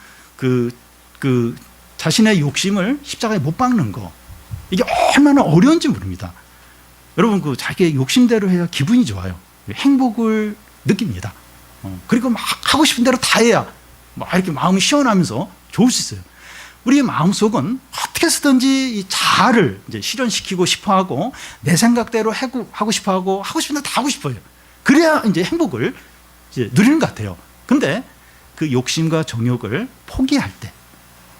자신의 욕심을 십자가에 못 박는 거 이게 얼마나 어려운지 모릅니다. 여러분 그 자기의 욕심대로 해야 기분이 좋아요. 행복을 느낍니다. 그리고 막 하고 싶은 대로 다 해야 막 이렇게 마음이 시원하면서 좋을 수 있어요. 우리의 마음속은 어떻게 해서든지 이 자아를 이제 실현시키고 싶어하고 내 생각대로 하고 싶어하고 하고 싶은 대로 다 하고 싶어요. 그래야 이제 행복을 이제 누리는 것 같아요. 근데 그 욕심과 정욕을 포기할 때,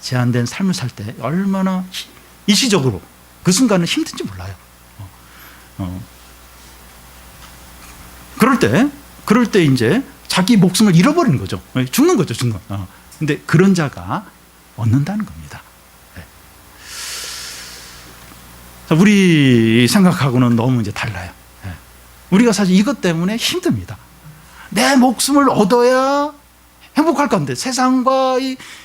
제한된 삶을 살 때 얼마나 일시적으로 그 순간은 힘든지 몰라요. 그럴 때 이제 자기 목숨을 잃어버리는 거죠. 죽는 거죠, 죽는. 근데 그런 자가 얻는다는 겁니다. 우리 생각하고는 너무 이제 달라요. 우리가 사실 이것 때문에 힘듭니다. 내 목숨을 얻어야 행복할 건데 세상과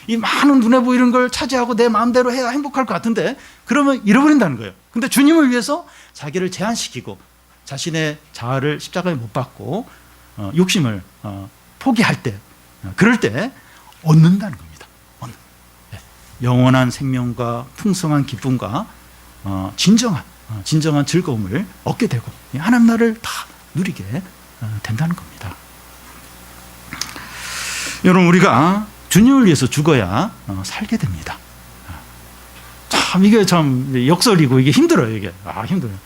이 많은 눈에 보이는 걸 차지하고 내 마음대로 해야 행복할 것 같은데 그러면 잃어버린다는 거예요. 근데 주님을 위해서 자기를 제한시키고 자신의 자아를 십자가에 못 박고 욕심을 포기할 때 그럴 때 얻는다는 겁니다. 영원한 생명과 풍성한 기쁨과 진정한 즐거움을 얻게 되고 하나님 나라를 다 누리게 된다는 겁니다. 여러분 우리가 주님을 위해서 죽어야 살게 됩니다. 참 이게 참 역설이고 이게 힘들어요. 이게 힘들어요.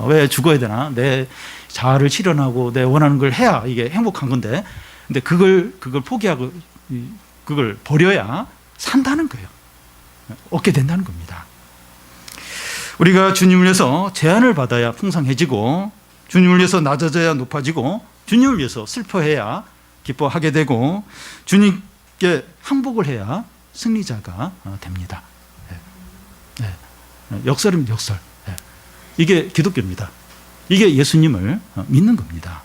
왜 죽어야 되나? 내 자아를 실현하고 내 원하는 걸 해야 이게 행복한 건데, 근데 그걸 포기하고 그걸 버려야 산다는 거예요. 얻게 된다는 겁니다. 우리가 주님을 위해서 제한을 받아야 풍성해지고 주님을 위해서 낮아져야 높아지고 주님을 위해서 슬퍼해야 기뻐하게 되고 주님께 항복을 해야 승리자가 됩니다. 역설입니다. 역설. 이게 기독교입니다. 이게 예수님을 믿는 겁니다.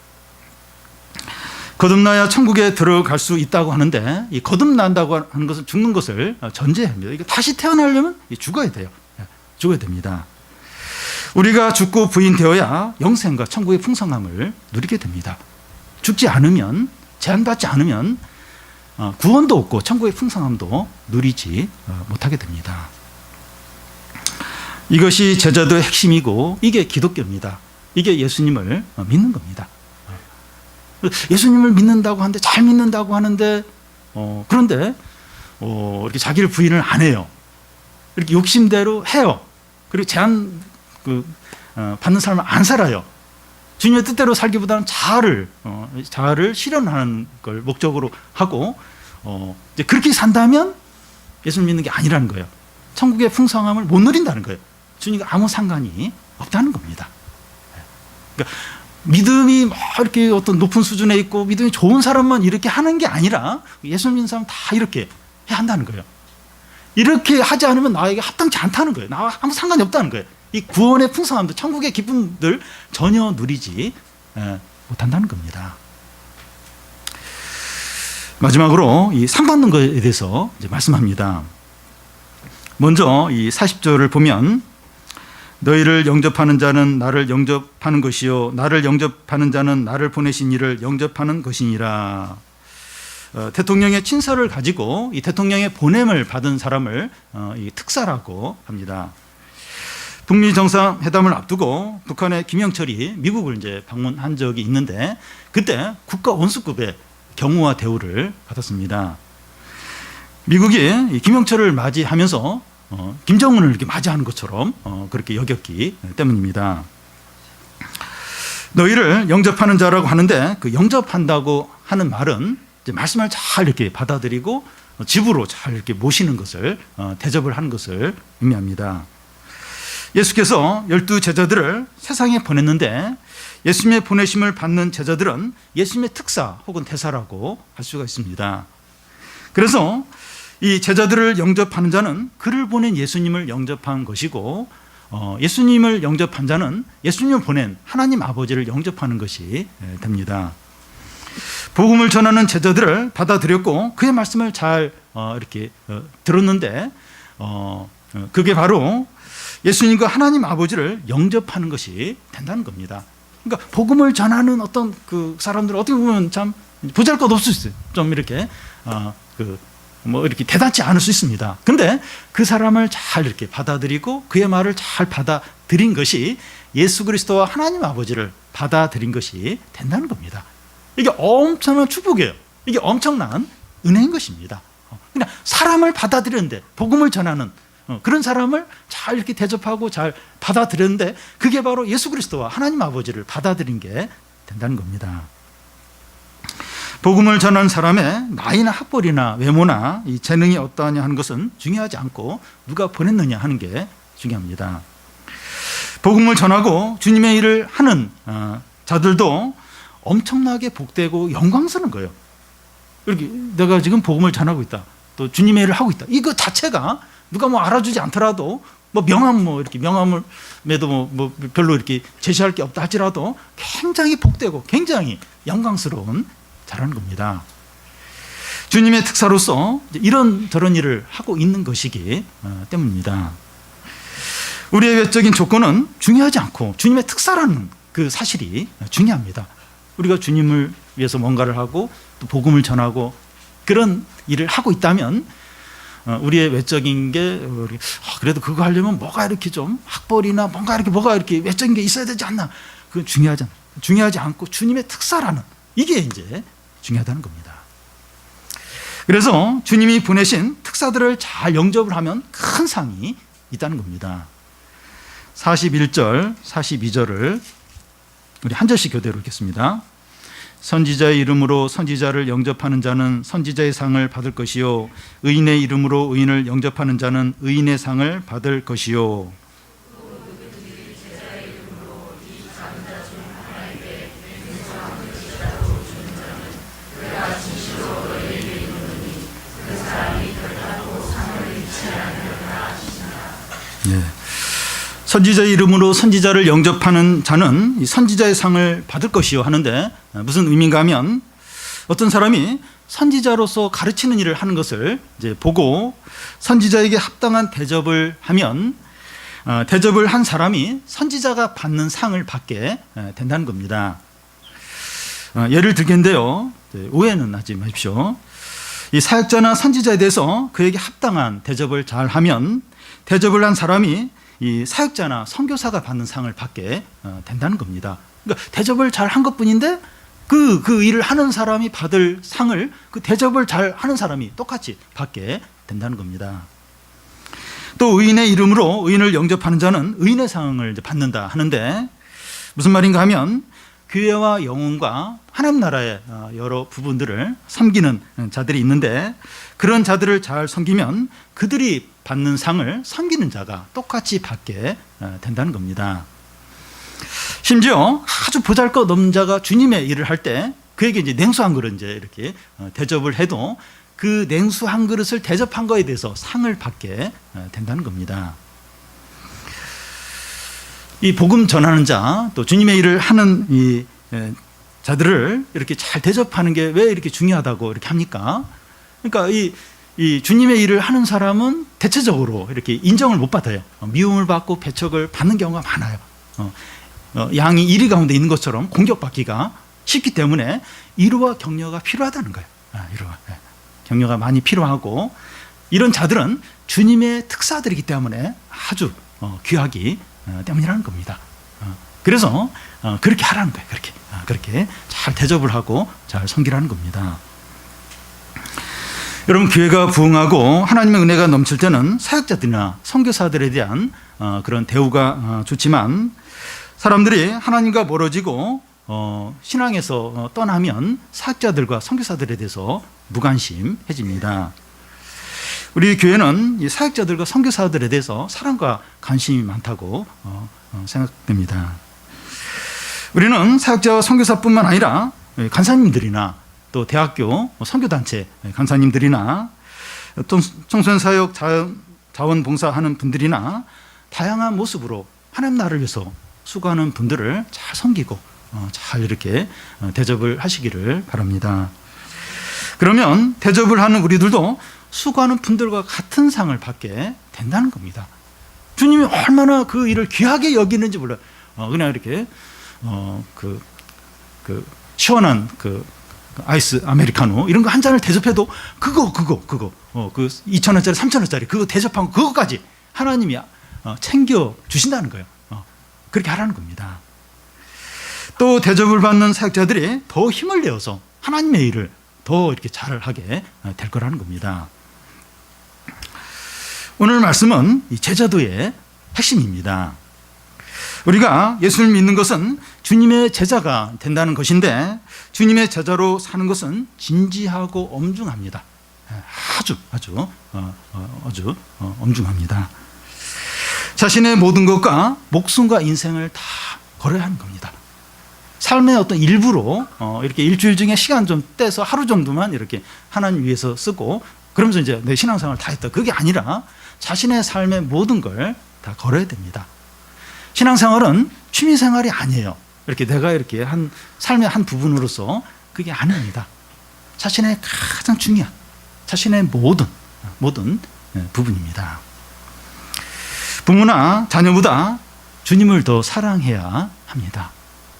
거듭나야 천국에 들어갈 수 있다고 하는데 이 거듭난다고 하는 것은 죽는 것을 전제합니다. 이게 다시 태어나려면 죽어야 돼요. 죽어야 됩니다. 우리가 죽고 부인되어야 영생과 천국의 풍성함을 누리게 됩니다. 죽지 않으면 제한받지 않으면 구원도 없고 천국의 풍성함도 누리지 못하게 됩니다. 이것이 제자도의 핵심이고 이게 기독교입니다. 이게 예수님을 믿는 겁니다. 예수님을 믿는다고 하는데 잘 믿는다고 하는데 그런데 이렇게 자기를 부인을 안 해요. 이렇게 욕심대로 해요. 그리고 제한 받는 삶을 안 살아요. 주님의 뜻대로 살기보다는 자아를 실현하는 걸 목적으로 하고 이제 그렇게 산다면 예수를 믿는 게 아니라는 거예요. 천국의 풍성함을 못 누린다는 거예요. 주님과 아무 상관이 없다는 겁니다. 그러니까 믿음이 막 이렇게 어떤 높은 수준에 있고 믿음이 좋은 사람만 이렇게 하는 게 아니라 예수 믿는 사람 다 이렇게 해야 한다는 거예요. 이렇게 하지 않으면 나에게 합당치 않다는 거예요. 나와 아무 상관이 없다는 거예요. 이 구원의 풍성함도 천국의 기쁨들 전혀 누리지 못한다는 겁니다. 마지막으로 이 상 받는 것에 대해서 이제 말씀합니다. 먼저 이 40절을 보면 너희를 영접하는 자는 나를 영접하는 것이요 나를 영접하는 자는 나를 보내신 이를 영접하는 것이니라. 대통령의 친서를 가지고 이 대통령의 보냄을 받은 사람을 이 특사라고 합니다. 북미 정상회담을 앞두고 북한의 김영철이 미국을 이제 방문한 적이 있는데 그때 국가 원수급의 경우와 대우를 받았습니다. 미국이 이 김영철을 맞이하면서 김정은을 이렇게 맞이하는 것처럼 그렇게 여겼기 때문입니다. 너희를 영접하는 자라고 하는데 그 영접한다고 하는 말은 이제 말씀을 잘 이렇게 받아들이고 집으로 잘 이렇게 모시는 것을 대접을 하는 것을 의미합니다. 예수께서 12 제자들을 세상에 보냈는데 예수님의 보내심을 받는 제자들은 예수님의 특사 혹은 대사라고 할 수가 있습니다. 그래서 이 제자들을 영접하는 자는 그를 보낸 예수님을 영접한 것이고 예수님을 영접한 자는 예수님을 보낸 하나님 아버지를 영접하는 것이 됩니다. 복음을 전하는 제자들을 받아들였고 그의 말씀을 잘 이렇게 들었는데 그게 바로 예수님과 하나님 아버지를 영접하는 것이 된다는 겁니다. 그러니까 복음을 전하는 어떤 그 사람들 어떻게 보면 참 보잘것없을 수 있어요. 좀 이렇게 이렇게 대단치 않을 수 있습니다. 근데 그 사람을 잘 이렇게 받아들이고 그의 말을 잘 받아들인 것이 예수 그리스도와 하나님 아버지를 받아들인 것이 된다는 겁니다. 이게 엄청난 축복이에요. 이게 엄청난 은혜인 것입니다. 그냥 사람을 받아들였는데 복음을 전하는 그런 사람을 잘 이렇게 대접하고 잘 받아들였는데 그게 바로 예수 그리스도와 하나님 아버지를 받아들인 게 된다는 겁니다. 복음을 전하는 사람의 나이나 학벌이나 외모나 이 재능이 어떠하냐 하는 것은 중요하지 않고 누가 보냈느냐 하는 게 중요합니다. 복음을 전하고 주님의 일을 하는 자들도 엄청나게 복되고 영광스러운 거예요. 이렇게 내가 지금 복음을 전하고 있다. 또 주님의 일을 하고 있다. 이거 자체가 누가 알아주지 않더라도 이렇게 명함에도 별로 이렇게 제시할 게 없다 할지라도 굉장히 복되고 굉장히 영광스러운 자라는 겁니다. 주님의 특사로서 이런 저런 일을 하고 있는 것이기 때문입니다. 우리의 외적인 조건은 중요하지 않고 주님의 특사라는 그 사실이 중요합니다. 우리가 주님을 위해서 뭔가를 하고 또 복음을 전하고 그런 일을 하고 있다면 우리의 외적인 게 그래도 그거 하려면 뭐가 이렇게 좀 학벌이나 뭐가 이렇게 외적인 게 있어야 되지 않나? 그건 중요하지 않고 주님의 특사라는 이게 이제 중요하다는 겁니다. 그래서 주님이 보내신 특사들을 잘 영접을 하면 큰 상이 있다는 겁니다. 41절, 42절을 우리 한 절씩 교대로 읽겠습니다. 선지자의 이름으로 선지자를 영접하는 자는 선지자의 상을 받을 것이요 의인의 이름으로 의인을 영접하는 자는 의인의 상을 받을 것이요. 네. 선지자의 이름으로 선지자를 영접하는 자는 이 선지자의 상을 받을 것이요 하는데 무슨 의미인가 하면 어떤 사람이 선지자로서 가르치는 일을 하는 것을 이제 보고 선지자에게 합당한 대접을 하면 대접을 한 사람이 선지자가 받는 상을 받게 된다는 겁니다. 예를 들겠는데요. 오해는 하지 마십시오. 이 사역자나 선지자에 대해서 그에게 합당한 대접을 잘 하면 대접을 한 사람이 이 사역자나 선교사가 받는 상을 받게 된다는 겁니다. 그러니까 대접을 잘 한 것뿐인데 그 일을 하는 사람이 받을 상을 그 대접을 잘 하는 사람이 똑같이 받게 된다는 겁니다. 또 의인의 이름으로 의인을 영접하는 자는 의인의 상을 받는다 하는데 무슨 말인가 하면 교회와 영혼과 하나님 나라의 여러 부분들을 섬기는 자들이 있는데 그런 자들을 잘 섬기면 그들이 받는 상을 섬기는 자가 똑같이 받게 된다는 겁니다. 심지어 아주 보잘것없는 자가 주님의 일을 할 때 그에게 이제 냉수 한 그릇 이제 이렇게 대접을 해도 그 냉수 한 그릇을 대접한 거에 대해서 상을 받게 된다는 겁니다. 이 복음 전하는 자, 또 주님의 일을 하는 이 자들을 이렇게 잘 대접하는 게 왜 이렇게 중요하다고 이렇게 합니까? 그러니까 이 주님의 일을 하는 사람은 대체적으로 이렇게 인정을 못 받아요. 미움을 받고 배척을 받는 경우가 많아요. 양이 이리 가운데 있는 것처럼 공격받기가 쉽기 때문에 위로와 격려가 필요하다는 거예요. 위로와 격려가 많이 필요하고 이런 자들은 주님의 특사들이기 때문에 아주 귀하기 때문이라는 겁니다. 그래서 그렇게 하라는 거예요. 그렇게 잘 대접을 하고 잘 섬기라는 겁니다. 여러분, 교회가 부흥하고 하나님의 은혜가 넘칠 때는 사역자들이나 선교사들에 대한 그런 대우가 좋지만 사람들이 하나님과 멀어지고 신앙에서 떠나면 사역자들과 선교사들에 대해서 무관심해집니다. 우리 교회는 이 사역자들과 선교사들에 대해서 사랑과 관심이 많다고 생각됩니다. 우리는 사역자와 선교사뿐만 아니라 간사님들이나 또 대학교 선교단체 간사님들이나 또 청소년 사역 자원봉사하는 분들이나 다양한 모습으로 하나님 나라를 위해서 수고하는 분들을 잘 섬기고 잘 이렇게 대접을 하시기를 바랍니다. 그러면 대접을 하는 우리들도 수고하는 분들과 같은 상을 받게 된다는 겁니다. 주님이 얼마나 그 일을 귀하게 여기는지 몰라요. 그냥 이렇게 시원한 아이스 아메리카노 이런 거 한 잔을 대접해도 그거 2,000원짜리 3,000원짜리 그거 대접한 그거까지 하나님이 챙겨 주신다는 거예요. 그렇게 하라는 겁니다. 또 대접을 받는 사역자들이 더 힘을 내어서 하나님의 일을 더 이렇게 잘하게 될 거라는 겁니다. 오늘 말씀은 이 제자도의 핵심입니다. 우리가 예수를 믿는 것은 주님의 제자가 된다는 것인데 주님의 제자로 사는 것은 진지하고 엄중합니다. 아주 엄중합니다. 자신의 모든 것과 목숨과 인생을 다 걸어야 하는 겁니다. 삶의 어떤 일부로 이렇게 일주일 중에 시간 좀 떼서 하루 정도만 이렇게 하나님 위해서 쓰고 그러면서 이제 내 신앙생활을 다 했다. 그게 아니라 자신의 삶의 모든 걸 다 걸어야 됩니다. 신앙생활은 취미생활이 아니에요. 이렇게 내가 이렇게 삶의 한 부분으로서 그게 아닙니다. 자신의 가장 중요한 자신의 모든 부분입니다. 부모나 자녀보다 주님을 더 사랑해야 합니다.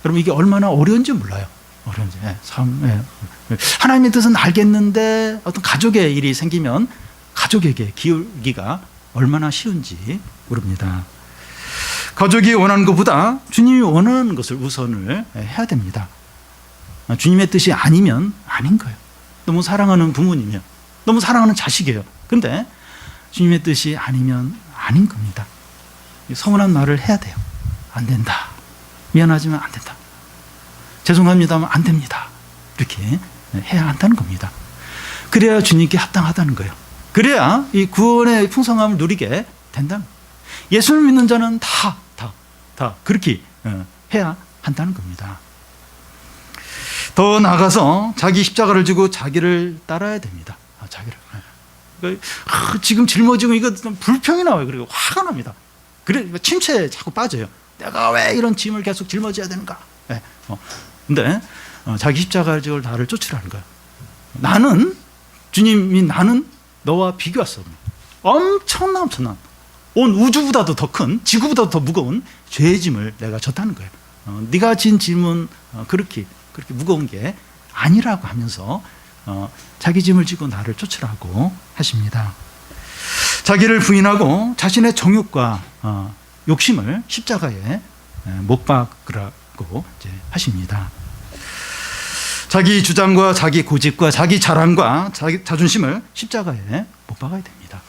여러분, 이게 얼마나 어려운지 몰라요. 하나님의 뜻은 알겠는데 어떤 가족의 일이 생기면 가족에게 기울기가 얼마나 쉬운지 모릅니다. 가족이 원하는 것보다 주님이 원하는 것을 우선을 해야 됩니다. 주님의 뜻이 아니면 아닌 거예요. 너무 사랑하는 부모님이요, 너무 사랑하는 자식이에요. 근데 주님의 뜻이 아니면 아닌 겁니다. 서운한 말을 해야 돼요. 안 된다. 미안하지만 안 된다. 죄송합니다만 안 됩니다. 이렇게 해야 한다는 겁니다. 그래야 주님께 합당하다는 거예요. 그래야 이 구원의 풍성함을 누리게 된다는 거예요. 예수를 믿는 자는 다 그렇게 해야 한다는 겁니다. 더 나아가서 자기 십자가를 지고 자기를 따라야 됩니다. 지금 짊어지고 이거 불평이 나와요. 그리고 화가 납니다. 그래 침체에 자꾸 빠져요. 내가 왜 이런 짐을 계속 짊어져야 되는가? 근데 자기 십자가를 지고 나를 쫓으라는 거예요. 주님이 나는 너와 비교할 수 없는 엄청난 온 우주보다도 더 큰, 지구보다도 더 무거운 죄의 짐을 내가 졌다는 거예요. 네가 진 짐은 그렇게 무거운 게 아니라고 하면서 자기 짐을 지고 나를 쫓으라고 하십니다. 자기를 부인하고 자신의 정욕과 욕심을 십자가에 못 박으라고 이제 하십니다. 자기 주장과 자기 고집과 자기 자랑과 자기 자존심을 십자가에 못 박아야 됩니다.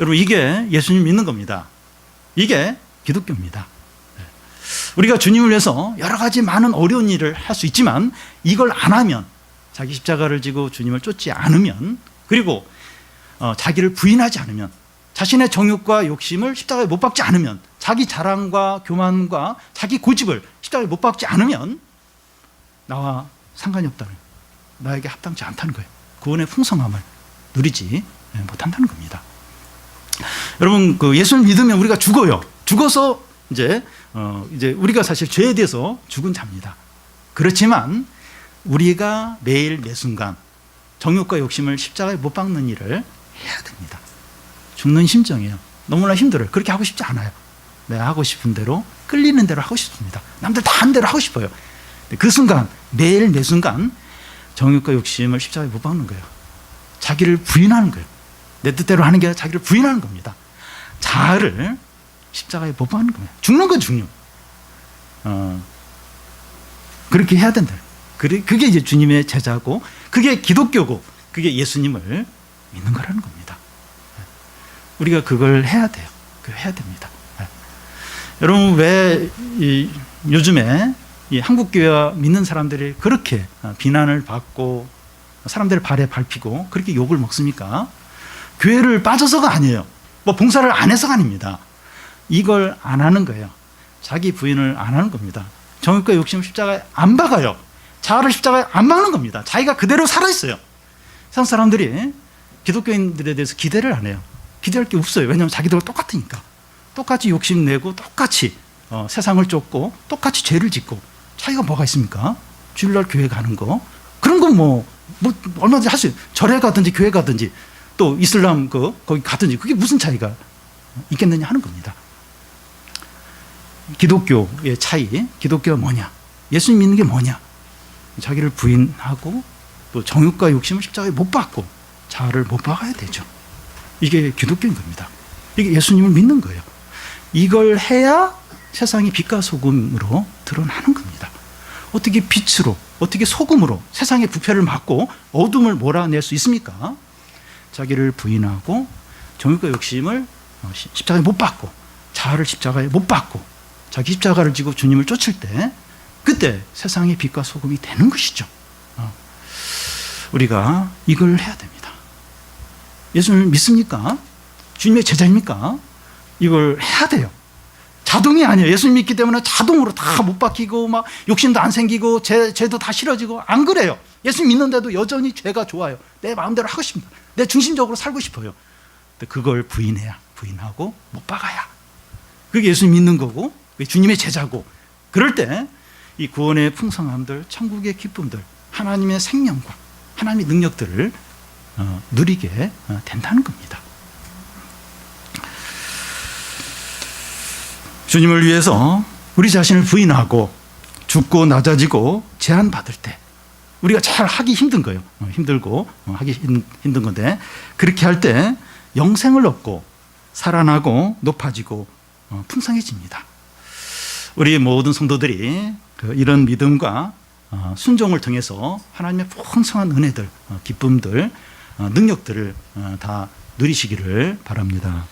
여러분, 이게 예수님 믿는 겁니다. 이게 기독교입니다. 우리가 주님을 위해서 여러 가지 많은 어려운 일을 할 수 있지만 이걸 안 하면, 자기 십자가를 지고 주님을 쫓지 않으면, 그리고 자기를 부인하지 않으면, 자신의 정욕과 욕심을 십자가에 못 박지 않으면, 자기 자랑과 교만과 자기 고집을 십자가에 못 박지 않으면 나와 상관이 없다는, 나에게 합당치 않다는 거예요. 구원의 풍성함을 누리지 못한다는 겁니다. 여러분, 그 예수를 믿으면 우리가 죽어요. 죽어서 이제 우리가 사실 죄에 대해서 죽은 자입니다. 그렇지만 우리가 매일 매 순간 정욕과 욕심을 십자가에 못 박는 일을 해야 됩니다. 죽는 심정이에요. 너무나 힘들어요. 그렇게 하고 싶지 않아요. 내가 하고 싶은 대로, 끌리는 대로 하고 싶습니다. 남들 다 한 대로 하고 싶어요. 그 순간, 매일 매 순간 정욕과 욕심을 십자가에 못 박는 거예요. 자기를 부인하는 거예요. 내 뜻대로 하는 게 아니라 자기를 부인하는 겁니다. 자아를 십자가에 못 박는 겁니다. 죽는 건 중요. 그렇게 해야 된다. 그게 이제 주님의 제자고, 그게 기독교고, 그게 예수님을 믿는 거라는 겁니다. 우리가 그걸 해야 돼요. 그거 해야 됩니다. 여러분, 왜 요즘에 이 한국교회와 믿는 사람들이 그렇게 비난을 받고 사람들의 발에 밟히고 그렇게 욕을 먹습니까? 교회를 빠져서가 아니에요. 뭐 봉사를 안 해서가 아닙니다. 이걸 안 하는 거예요. 자기 부인을 안 하는 겁니다. 정욕과 욕심을 십자가에 안 박아요. 자아를 십자가에 안 박는 겁니다. 자기가 그대로 살아있어요. 세상 사람들이 기독교인들에 대해서 기대를 안 해요. 기대할 게 없어요. 왜냐하면 자기들과 똑같으니까. 똑같이 욕심내고 똑같이 세상을 쫓고 똑같이 죄를 짓고, 차이가 뭐가 있습니까? 주일날 교회 가는 거, 그런 건 뭐 얼마든지 할 수 있어요. 절에 가든지 교회 가든지 또 이슬람 거기 가든지, 그게 무슨 차이가 있겠느냐 하는 겁니다. 기독교의 차이, 기독교가 뭐냐, 예수님 믿는 게 뭐냐, 자기를 부인하고 또 정욕과 욕심을 십자가에 못 박고 자아를 못 박아야 되죠. 이게 기독교인 겁니다. 이게 예수님을 믿는 거예요. 이걸 해야 세상이 빛과 소금으로 드러나는 겁니다. 어떻게 빛으로, 어떻게 소금으로 세상의 부패를 막고 어둠을 몰아낼 수 있습니까? 자기를 부인하고 정욕과 욕심을 십자가에 못 박고 자아를 십자가에 못 박고 자기 십자가를 지고 주님을 쫓을 때, 그때 세상의 빛과 소금이 되는 것이죠. 우리가 이걸 해야 됩니다. 예수님을 믿습니까? 주님의 제자입니까? 이걸 해야 돼요. 자동이 아니에요. 예수님 믿기 때문에 자동으로 다 못 박히고 막 욕심도 안 생기고 죄도 다 싫어지고, 안 그래요. 예수님 믿는데도 여전히 죄가 좋아요. 내 마음대로 하고 싶습니다. 내 중심적으로 살고 싶어요. 근데 그걸 부인하고 못 박아야, 그게 예수님 믿는 거고, 그게 주님의 제자고, 그럴 때 이 구원의 풍성함들, 천국의 기쁨들, 하나님의 생명과 하나님의 능력들을 누리게 된다는 겁니다. 주님을 위해서 우리 자신을 부인하고 죽고 낮아지고 제한받을 때 우리가 잘 하기 힘든 거예요. 힘들고 하기 힘든 건데, 그렇게 할 때 영생을 얻고 살아나고 높아지고 풍성해집니다. 우리 모든 성도들이 이런 믿음과 순종을 통해서 하나님의 풍성한 은혜들, 기쁨들, 능력들을 다 누리시기를 바랍니다.